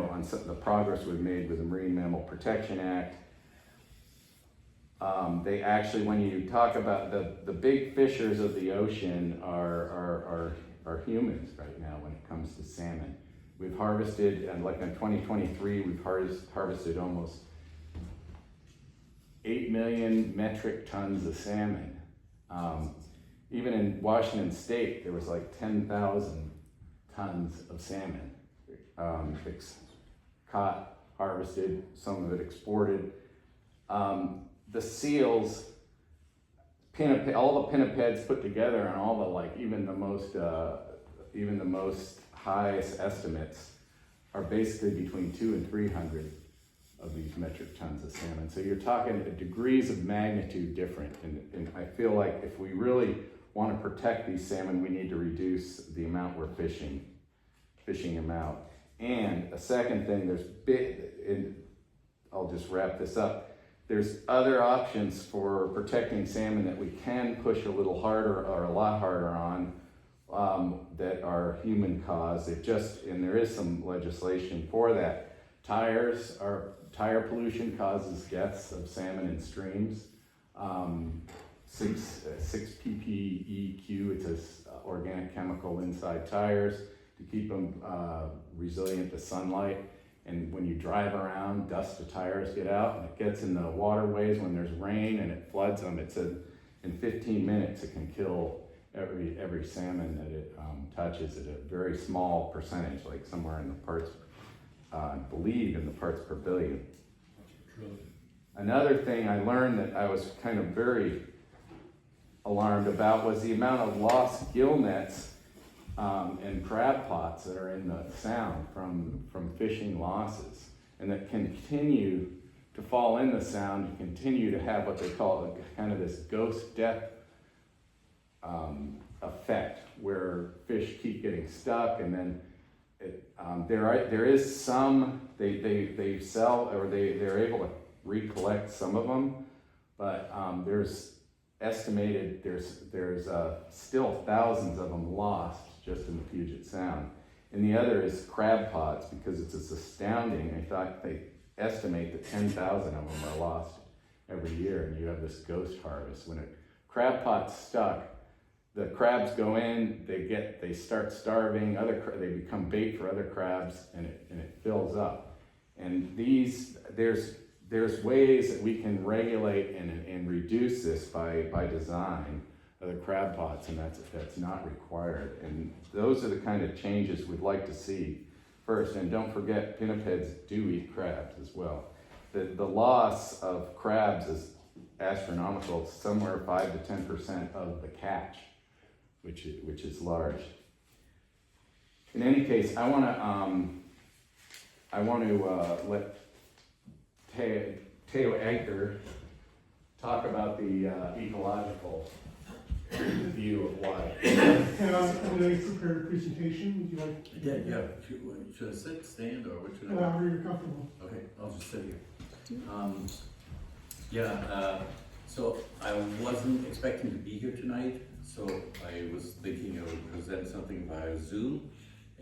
on some of the progress we've made with the Marine Mammal Protection Act. They actually, when you talk about the big fishers of the ocean are humans right now when it comes to salmon. We've harvested, and like in 2023, we've harvested almost 8 million metric tons of salmon. Even in Washington State, there was like 10,000 tons of salmon caught, harvested, some of it exported. The seals, all the pinnipeds put together, and all the even the most highest estimates are basically between 200 and 300 of these metric tons of salmon. So you're talking degrees of magnitude different, and I feel like if we really want to protect these salmon, we need to reduce the amount we're fishing them out. And a second thing, I'll just wrap this up. There's other options for protecting salmon that we can push a little harder or a lot harder on that are human caused. And there is some legislation for that. Tire pollution causes deaths of salmon in streams. 6 ppEQ, it's an organic chemical inside tires to keep them resilient to sunlight. And when you drive around, dust of tires get out, and it gets in the waterways when there's rain and it floods them. It said in 15 minutes it can kill every salmon that it touches at a very small percentage, like somewhere in the parts, I believe in the parts per billion. Another thing I learned that I was kind of very alarmed about was the amount of lost gill nets and crab pots that are in the sound from fishing losses, and that continue to fall in the sound, you continue to have what they call kind of this ghost death effect, where fish keep getting stuck, and then there is some, they sell, or they're able to recollect some of them, but there's estimated there's still thousands of them lost just in the Puget Sound. And the other is crab pots, because it's astounding. In fact, they estimate that 10,000 of them are lost every year, and you have this ghost harvest. When a crab pot's stuck, the crabs go in, they start starving, they become bait for other crabs, and it fills up. And there's ways that we can regulate and reduce this by design of the crab pots, and that's not required. And those are the kind of changes we'd like to see first. And don't forget, pinnipeds do eat crabs as well. The loss of crabs is astronomical. It's somewhere 5 to 10% of the catch, which is large. In any case, I want to let Teo Anchor talk about the ecological view of why. And I'm going to prepare a presentation. Would you like? Yeah. Should I sit, stand, or what should I do? However you're comfortable. Okay, I'll just sit here. So I wasn't expecting to be here tonight, so I was thinking I would present something via Zoom,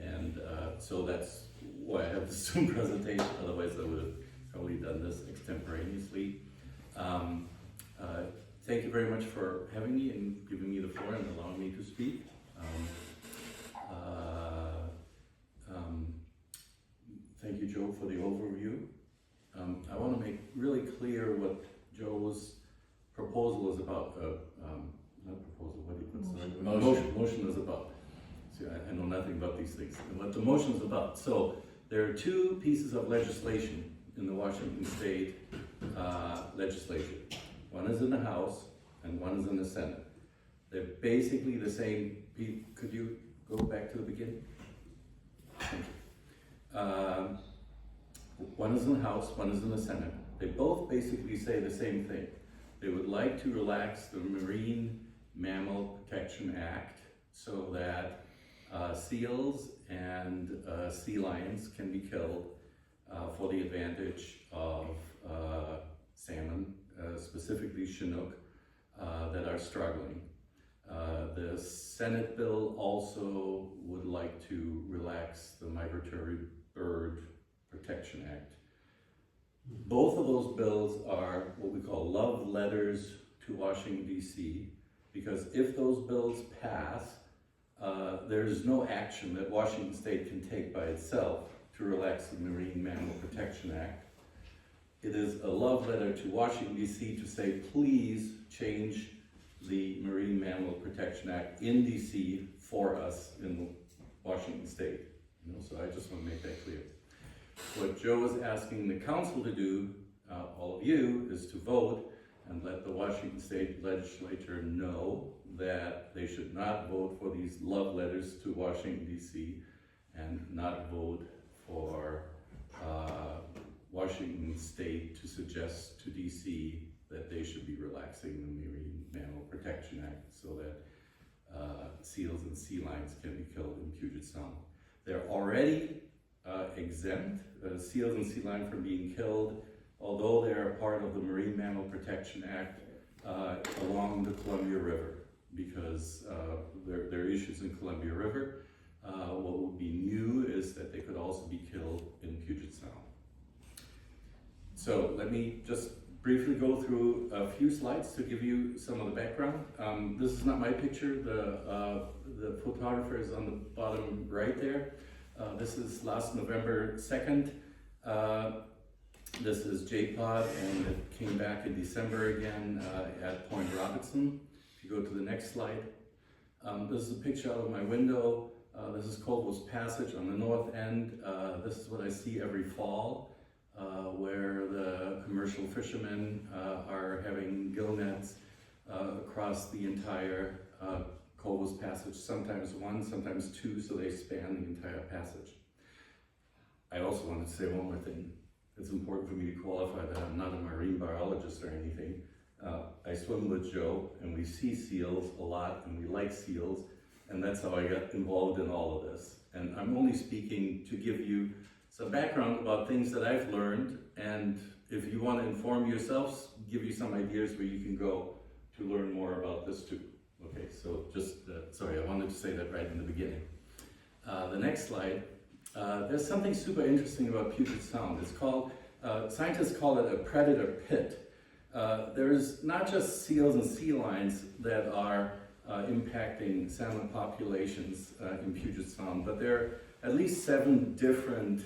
and so that's why I have the Zoom presentation. Otherwise, I would have probably done this extemporaneously. Thank you very much for having me and giving me the floor and allowing me to speak. Thank you, Joe, for the overview. I want to make really clear what Joe's proposal is about. Not proposal, what do you put? Motion is about. See, I know nothing about these things. And what the motion is about. So there are two pieces of legislation in the Washington State legislature. One is in the House and one is in the Senate. They're basically the same. Could you go back to the beginning? Thank you. One is in the House, one is in the Senate. They both basically say the same thing. They would like to relax the Marine Mammal Protection Act so that seals and sea lions can be killed for the advantage of salmon, specifically Chinook, that are struggling. The Senate bill also would like to relax the Migratory Bird Protection Act. Both of those bills are what we call love letters to Washington, D.C., because if those bills pass, there's no action that Washington State can take by itself to relax the Marine Mammal Protection Act. It is a love letter to Washington, D.C. to say, please change the Marine Mammal Protection Act in D.C. for us in Washington State. So I just want to make that clear. What Joe is asking the council to do, all of you, is to vote and let the Washington State legislature know that they should not vote for these love letters to Washington, D.C. and not vote for Washington State to suggest to D.C. that they should be relaxing the Marine Mammal Protection Act so that seals and sea lions can be killed in Puget Sound. They're already exempt, seals and sea lions from being killed, although they're part of the Marine Mammal Protection Act along the Columbia River, because there are issues in Columbia River. What would be new is that they could also be killed in Puget Sound. So let me just briefly go through a few slides to give you some of the background. This is not my picture. The photographer is on the bottom right there. This is last November 2nd. This is J-Pod, and it came back in December again at Point Robertson. If you go to the next slide. This is a picture out of my window. This is Caldwell's Passage on the north end. This is what I see every fall, where the commercial fishermen are having gill nets across the entire Caldwell's Passage, sometimes one, sometimes two, so they span the entire passage. I also wanted to say one more thing. it's important for me to qualify that I'm not a marine biologist or anything. I swim with Joe, and we see seals a lot, and we like seals, and that's how I got involved in all of this. And I'm only speaking to give you some background about things that I've learned, and if you want to inform yourselves, give you some ideas where you can go to learn more about this too. Okay, so just, sorry, I wanted to say that right in the beginning. The next slide, there's something super interesting about Puget Sound. It's called, scientists call it a predator pit. There's not just seals and sea lions that are impacting salmon populations in Puget Sound, but there are at least 7 different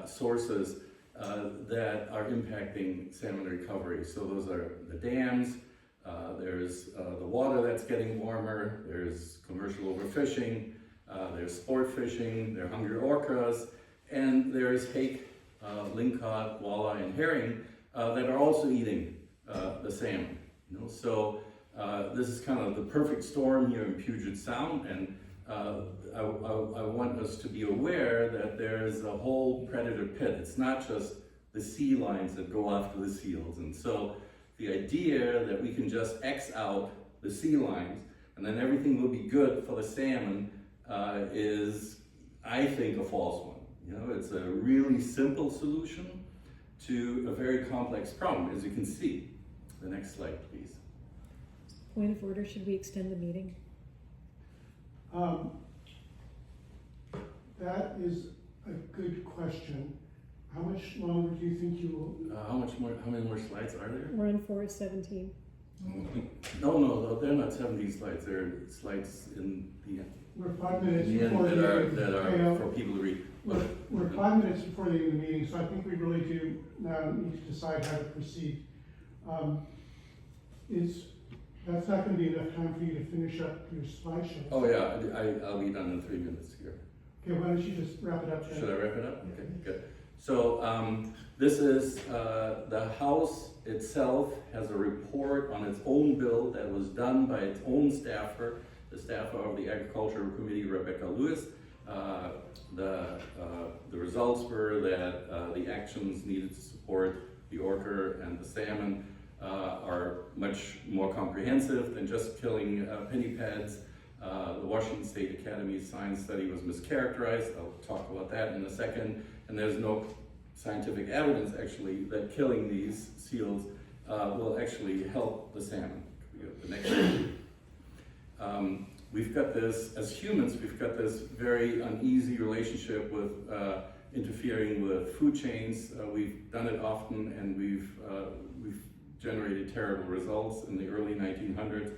sources that are impacting salmon recovery. So those are the dams, there's the water that's getting warmer, there's commercial overfishing, there's sport fishing, there are hungry orcas, and there's hake, lingcod, walleye, and herring that are also eating the salmon. You know? So this is kind of the perfect storm here in Puget Sound, and I want us to be aware that there's a whole predator pit. It's not just the sea lions that go after the seals, and so the idea that we can just X out the sea lions and then everything will be good for the salmon is, I think, a false one. You know, it's a really simple solution to a very complex problem, as you can see. The next slide, please. Point of order, should we extend the meeting? That is a good question. How much longer do you think you will? How many more slides are there? We're on 4:17. No, they're not 17 slides. They're slides in the end. We're 5 minutes in the end before the that are for people to read. We're 5 minutes before the end of the meeting, so I think we really do now need to decide how to proceed. That's not going to be enough time for you to finish up your slideshow. Oh yeah, I'll be done in 3 minutes here. Okay, why don't you just wrap it up then? Should I wrap it up? Okay, good. So this is the house itself has a report on its own bill that was done by its own staffer, the staffer of the Agricultural Committee, Rebecca Lewis. The results were that the actions needed to support the orca and the salmon are much more comprehensive than just killing pinnipeds. The Washington State Academy Science study was mischaracterized. I'll talk about that in a second. And there's no scientific evidence actually that killing these seals will actually help the salmon. Can we go to the next one? We've got this, as humans, we've got this very uneasy relationship with interfering with food chains. We've done it often, and we've generated terrible results. In the early 1900s,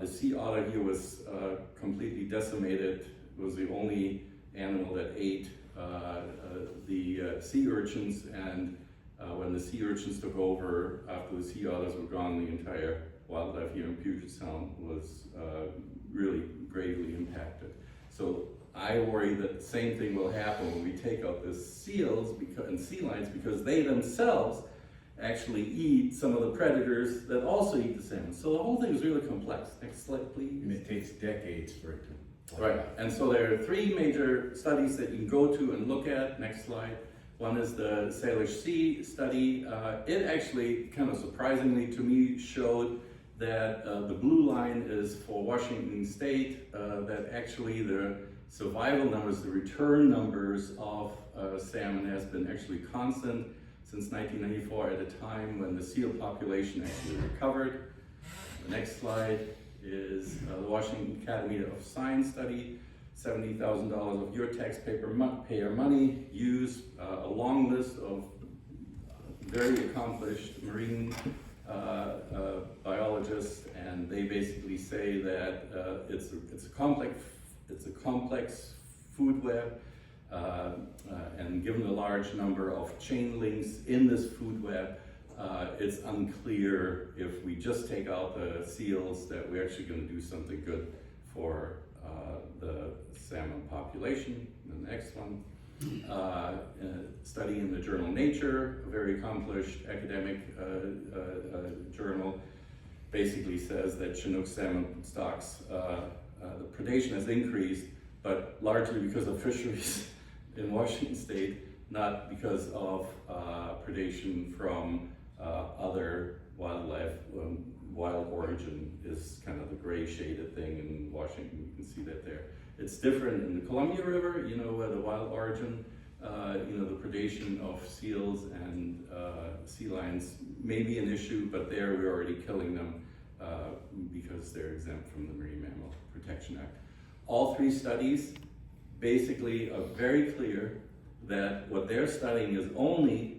the sea otter here was completely decimated. It was the only animal that ate the sea urchins, and when the sea urchins took over after the sea otters were gone, the entire wildlife here in Puget Sound was really gravely impacted. So I worry that the same thing will happen when we take out the seals and sea lions, because they themselves actually eat some of the predators that also eat the salmon. So the whole thing is really complex. Next slide, please. And it takes decades for it to... Right, and so there are 3 major studies that you can go to and look at. Next slide. One is the Salish Sea study. It actually, kind of surprisingly to me, showed that the blue line is for Washington State, that actually the survival numbers, the return numbers of salmon has been actually constant since 1994, at a time when the seal population actually recovered. The next slide is the Washington Academy of Science study. $70,000 of your taxpayer money used a long list of very accomplished marine biologists, and they basically say that it's a complex food web, and given the large number of chain links in this food web, it's unclear if we just take out the seals that we're actually going to do something good for the salmon population. The next one, a study in the journal Nature, a very accomplished academic journal, basically says that Chinook salmon stocks, the predation has increased, but largely because of fisheries in Washington State, not because of predation from other wildlife. Wild origin is kind of the gray shaded thing in Washington. You can see that there. It's different in the Columbia River, you know, where the wild origin, you know, the predation of seals and sea lions may be an issue, but there we're already killing them because they're exempt from the Marine Mammal Protection Act. All three studies basically are very clear that what they're studying is only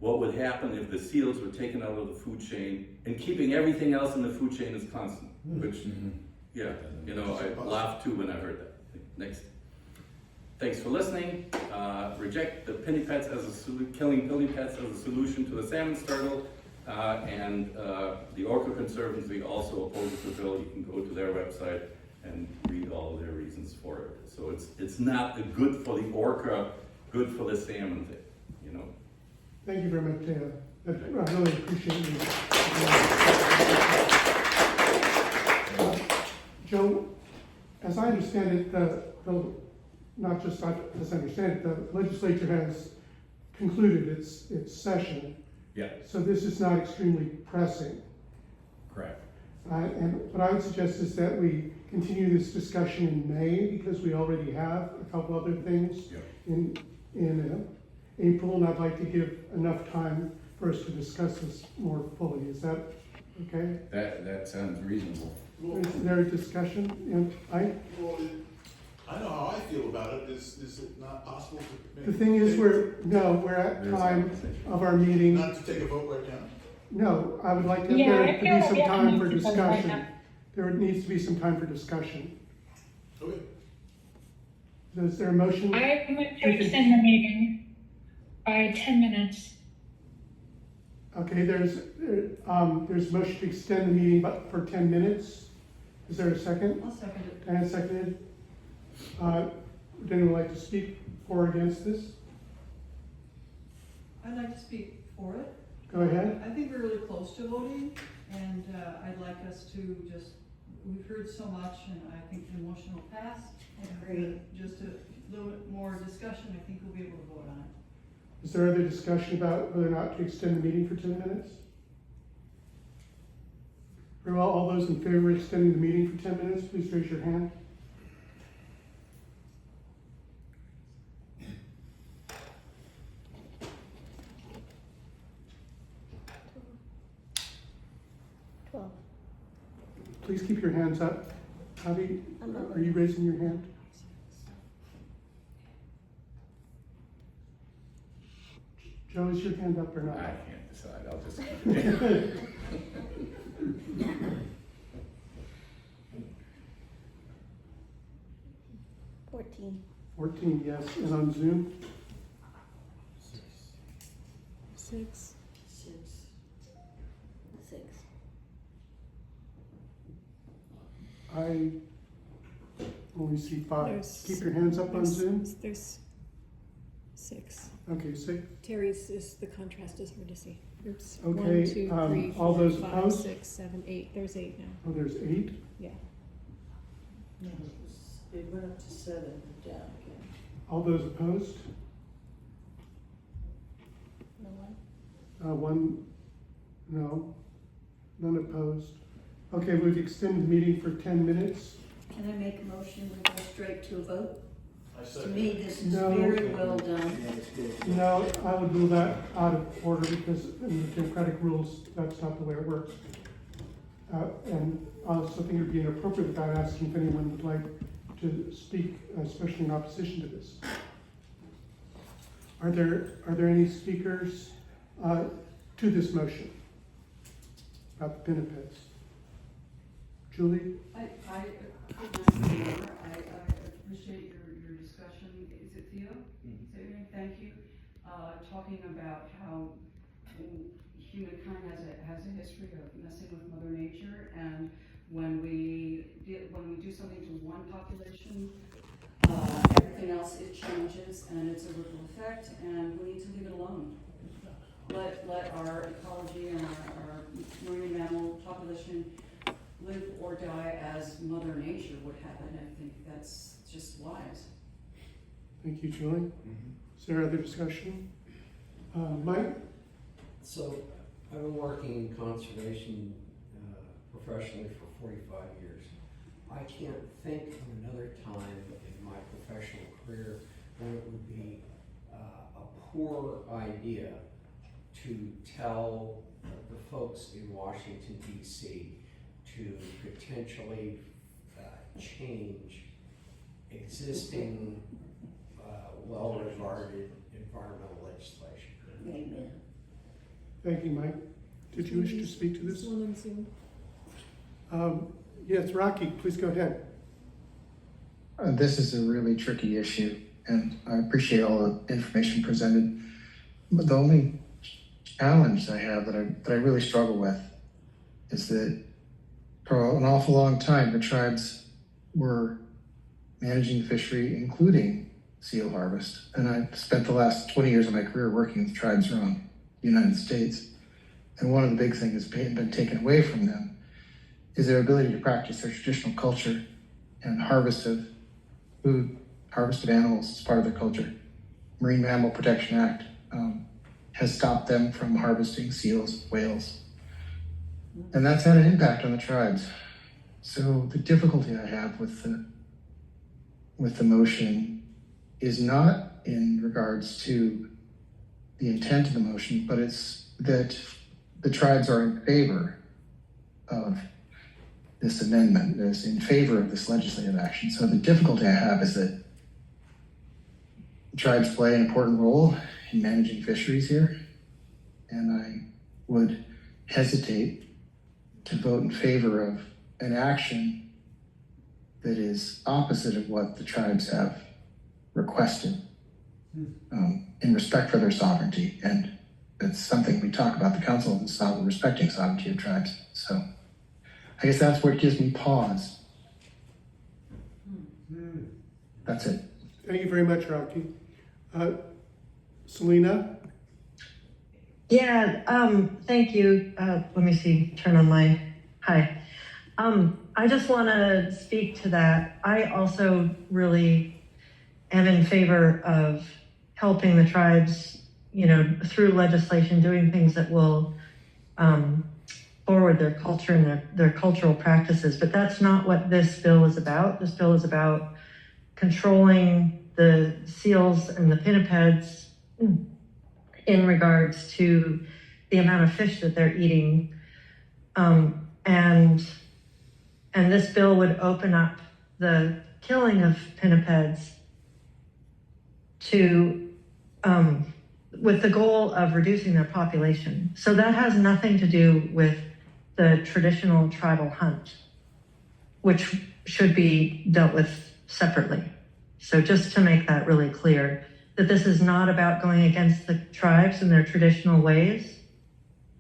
what would happen if the seals were taken out of the food chain and keeping everything else in the food chain is constant, which, yeah, you know, I laughed too when I heard that. Next. Thanks for listening. Reject the pinnipeds as killing pinnipeds as a solution to the salmon startle. And the Orca Conservancy also opposes the bill. You can go to their website and read all of their reasons for it. So it's not a good for the orca, good for the salmon thing, you know. Thank you very much, Taylor. I really appreciate you. Joe, as I understand it, not just as I understand it, the legislature has concluded its session. Yeah. So this is not extremely pressing. Correct. And what I would suggest is that we continue this discussion in May, because we already have a couple other things in April, and I'd like to give enough time for us to discuss this more fully. Is that okay? That sounds reasonable. Is there a discussion? Well, I know how I feel about it. Is it not possible to make? The thing is, we're at time of our meeting. Not to take a vote right now? No, I would like there to be some time for discussion. There needs to be some time for discussion. Okay. Is there a motion? I move to extend the meeting by 10 minutes. Okay, there's a motion to extend the meeting for 10 minutes. Is there a second? I'll second it. And seconded. Would anyone like to speak for or against this? I'd like to speak for it. Go ahead. I think we're really close to voting, and I'd like us to we've heard so much, and I think the motion will pass. And just a little bit more discussion, I think we'll be able to vote on it. Is there other discussion about whether or not to extend the meeting for 10 minutes? Very well, all those in favor of extending the meeting for 10 minutes, please raise your hand. Please keep your hands up. Javi, are you raising your hand? Joe, is your hand up or not? I can't decide. I'll just. 14. 14, yes. And on Zoom? 6. 6. I only see 5. There's- Keep your hands up on Zoom. There's 6. Okay, 6. Terry's is, the contrast is hard to see. Oops. Okay, 1, 2, 3, all 4, those 5, opposed? 6, 7, 8. There's 8 now. Oh, there's 8? Yeah. No, it went up to 7, down again. All those opposed? No one? 1, no. None opposed. Okay, we've extended the meeting for 10 minutes. Can I make a motion, we go straight to a vote? I To second. me, this is No. very well done. No, I would rule that out of order because in the democratic rules, that's not the way it works. And I also think it would be inappropriate without asking if anyone would like to speak, especially in opposition to this. Are there any speakers to this motion about the pinnipeds? Julie? I appreciate your discussion. Is it Theo? Say your name? Thank you. Talking about how humankind has a history of messing with Mother Nature, and when we do something to one population, everything else it changes, and it's a ripple effect, and we need to leave it alone. Let our ecology and our marine mammal population live or die as Mother Nature would have it. I think that's just wise. Thank you, Julie. Is there other discussion? Mike? So, I've been working in conservation professionally for 45 years. I can't think of another time in my professional career when it would be a poor idea to tell the folks in Washington, D.C. to potentially change existing well-regarded environmental legislation. Amen. Thank you, Mike. Did you wish to speak to this? One on Zoom. Yes, Rocky, please go ahead. This is a really tricky issue, and I appreciate all the information presented. But the only challenge I have that I really struggle with is that for an awful long time, the tribes were managing the fishery, including seal harvest. And I spent the last 20 years of my career working with tribes around the United States. And one of the big things that's been taken away from them is their ability to practice their traditional culture and harvest of food, harvest of animals as part of their culture. Marine Mammal Protection Act has stopped them from harvesting seals, whales. And that's had an impact on the tribes. So the difficulty I have with the motion is not in regards to the intent of the motion, but it's that the tribes are in favor of this amendment, is in favor of this legislative action. So the difficulty I have is that the tribes play an important role in managing fisheries here, and I would hesitate to vote in favor of an action that is opposite of what the tribes have requested in respect for their sovereignty. And it's something we talk about the council and respecting sovereignty of tribes. So I guess that's what gives me pause. That's it. Thank you very much, Rocky. Selena? Yeah, thank you. Let me see, turn on my, hi. I just want to speak to that. I also really am in favor of helping the tribes, through legislation, doing things that will forward their culture and their cultural practices. But that's not what this bill is about. This bill is about controlling the seals and the pinnipeds in regards to the amount of fish that they're eating. And this bill would open up the killing of pinnipeds to, with the goal of reducing their population. So that has nothing to do with the traditional tribal hunt, which should be dealt with separately. So just to make that really clear, that this is not about going against the tribes and their traditional ways.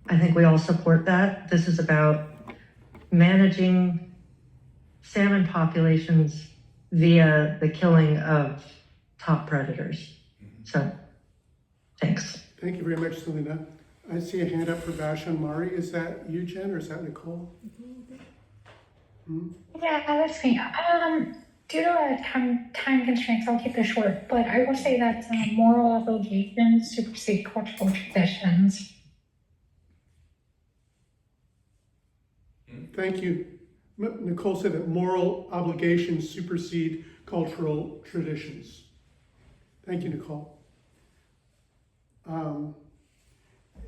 I think we all support that. This is about managing salmon populations via the killing of top predators. So, thanks. Thank you very much, Selena. I see a hand up for Vashon-Maury. Is that you, Jen, or is that Nicole? Yeah, that's me. Due to time constraints, I'll keep this short, but I will say that moral obligations supersede cultural traditions. Thank you. Nicole said that moral obligations supersede cultural traditions. Thank you, Nicole.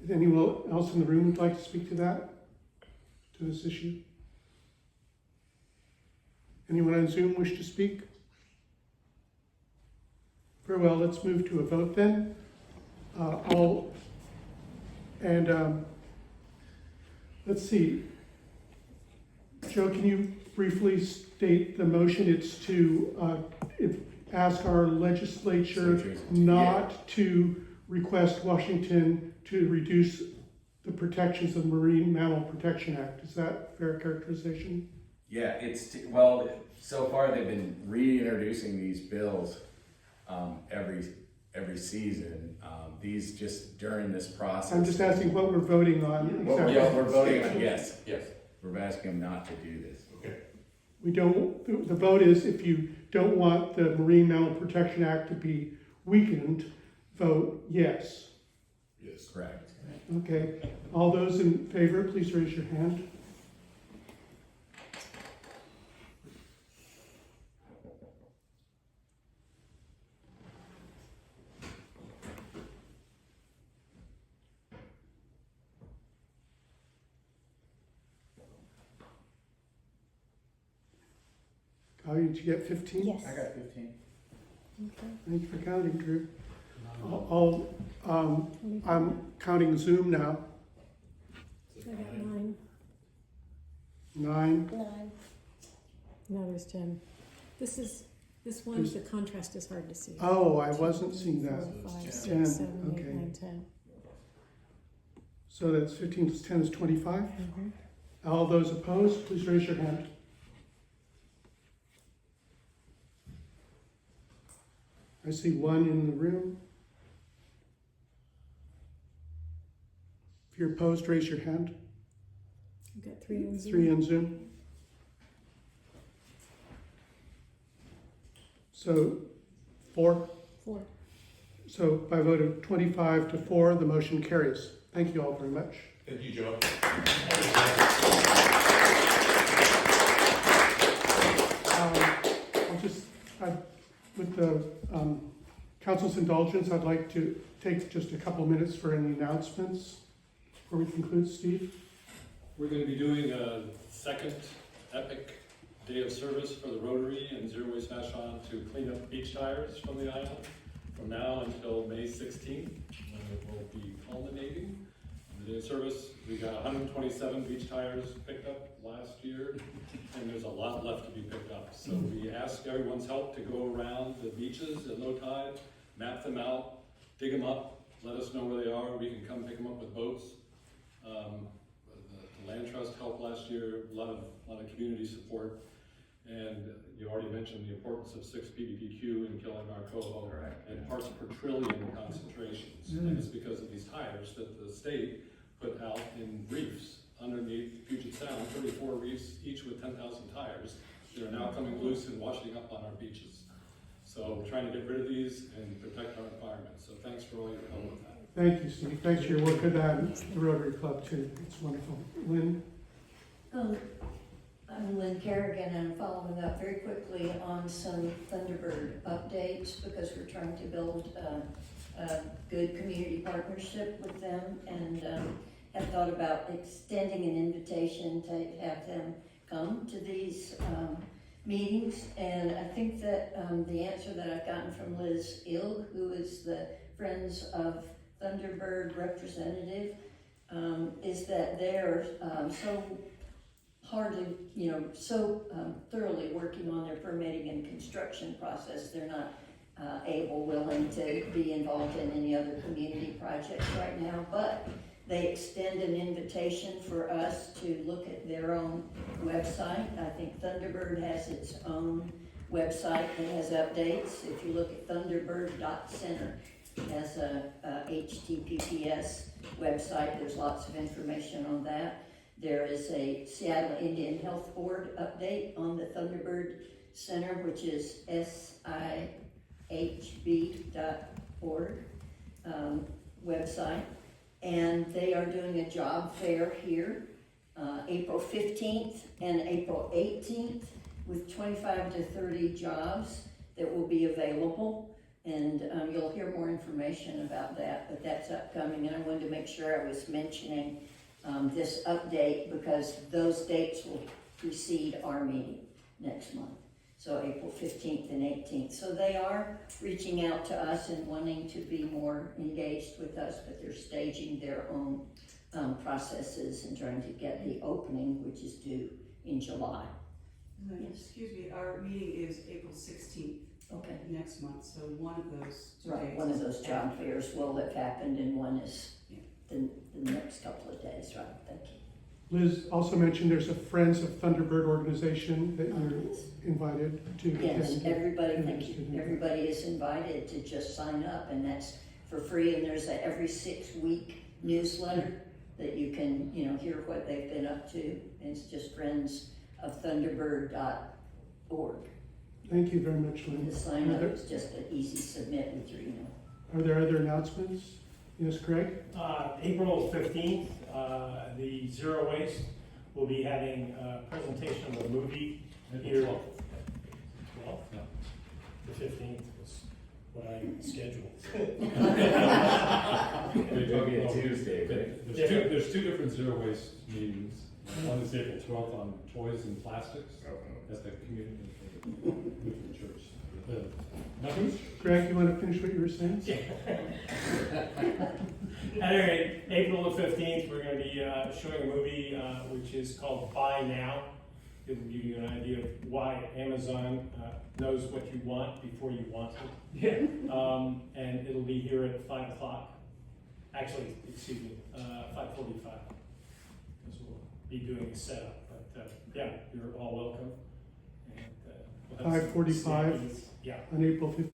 Is anyone else in the room would like to speak to that, to this issue? Anyone on Zoom wish to speak? Very well, let's move to a vote then. Let's see. Joe, can you briefly state the motion? It's to ask our legislature not to request Washington to reduce the protections of the Marine Mammal Protection Act. Is that fair characterization? Yeah, well, so far they've been reintroducing these bills every season. These just during this process. I'm just asking what we're voting on. Yeah, we're voting on, yes. We're asking them not to do this. Okay. We don't, the vote is if you don't want the Marine Mammal Protection Act to be weakened, vote yes. Yes. Correct. Okay, all those in favor, please raise your hand. How did you get 15? Yes. I got 15. Okay. Thank you for counting, Drew. I'm counting Zoom now. I got 9. 9. 9. No, there's 10. This one, the contrast is hard to see. Oh, I wasn't seeing that. 4, 5, 6, 10, 7, 8, okay. 9, 10. So that's 15 plus 10 is 25. Mm-hmm. All those opposed, please raise your hand. I see 1 in the room. If you're opposed, raise your hand. I've got 3 in Zoom. 3 in Zoom. So 4. 4. So by a vote of 25 to 4, the motion carries. Thank you all very much. Thank you, Joe. With the council's indulgence, I'd like to take just a couple minutes for any announcements before we conclude. Steve? We're going to be doing a second epic day of service for the Rotary and Zero Waste Vashon to clean up beach tires from the island from now until May 16th, when it will be culminating. The day of service, we got 127 beach tires picked up last year, and there's a lot left to be picked up. So we ask everyone's help to go around the beaches at low tide, map them out, dig them up, let us know where they are. We can come pick them up with boats. The Land Trust helped last year, a lot of community support. And you already mentioned the importance of 6 ppbq in killing our coho and parts per trillion concentrations. And it's because of these tires that the state put out in reefs underneath Puget Sound, 34 reefs, each with 10,000 tires. They're now coming loose and washing up on our beaches. So we're trying to get rid of these and protect our environment. So thanks for all your help with that. Thank you, Steve. Thanks for your work with that and the Rotary Club too. It's wonderful. Lynn? I'm Lynn Kerrigan, and I'm following up very quickly on some Thunderbird updates because we're trying to build a good community partnership with them, and have thought about extending an invitation to have them come to these meetings. And I think that the answer that I've gotten from Liz Ilg, who is the Friends of Thunderbird representative, is that they're so thoroughly working on their permitting and construction process. They're not willing to be involved in any other community projects right now, but they extend an invitation for us to look at their own website. I think Thunderbird has its own website that has updates. If you look at thunderbird.center, it has a HTTPS website. There's lots of information on that. There is a Seattle Indian Health Board update on the Thunderbird Center, which is sihb.org website. And they are doing a job fair here, April 15th and April 18th, with 25 to 30 jobs that will be available. And you'll hear more information about that, but that's upcoming. And I wanted to make sure I was mentioning this update because those dates will precede our meeting next month. So April 15th and 18th. So they are reaching out to us and wanting to be more engaged with us, but they're staging their own processes and trying to get the opening, which is due in July. Excuse me, our meeting is April 16th. Okay. Next month, so one of those two Right, days one of is those job after. fairs will have happened and one is the next couple of days, right? Thank you. Liz also mentioned there's a Friends of Thunderbird organization that you're invited to Yes, attend. everybody, thank you. Everybody is invited to just sign up, and that's for free. And there's a every 6-week newsletter that you can, hear what they've been up to. And it's just friendsofthunderbird.org. Thank you very much, Lynn. The sign up is just an easy submit with your email. Are there other announcements? Yes, Craig? April 15th, the Zero Waste will be having a presentation of a movie here. 12th? No. The 15th was what I scheduled. It'll be a Tuesday, right? There's two different zero waste meetings. One is April 12th on toys and plastics at the community Lutheran church. Greg, you want to finish what you were saying? At any rate, April the 15th, we're going to be showing a movie which is called Buy Now. It will give you an idea of why Amazon knows what you want before you want it. Yeah. And it'll be here at 5 o'clock. Actually, excuse me, 5:45. Because we'll be doing a setup. But yeah, you're all welcome. And, we'll have some 5:45 yeah. on April 15th.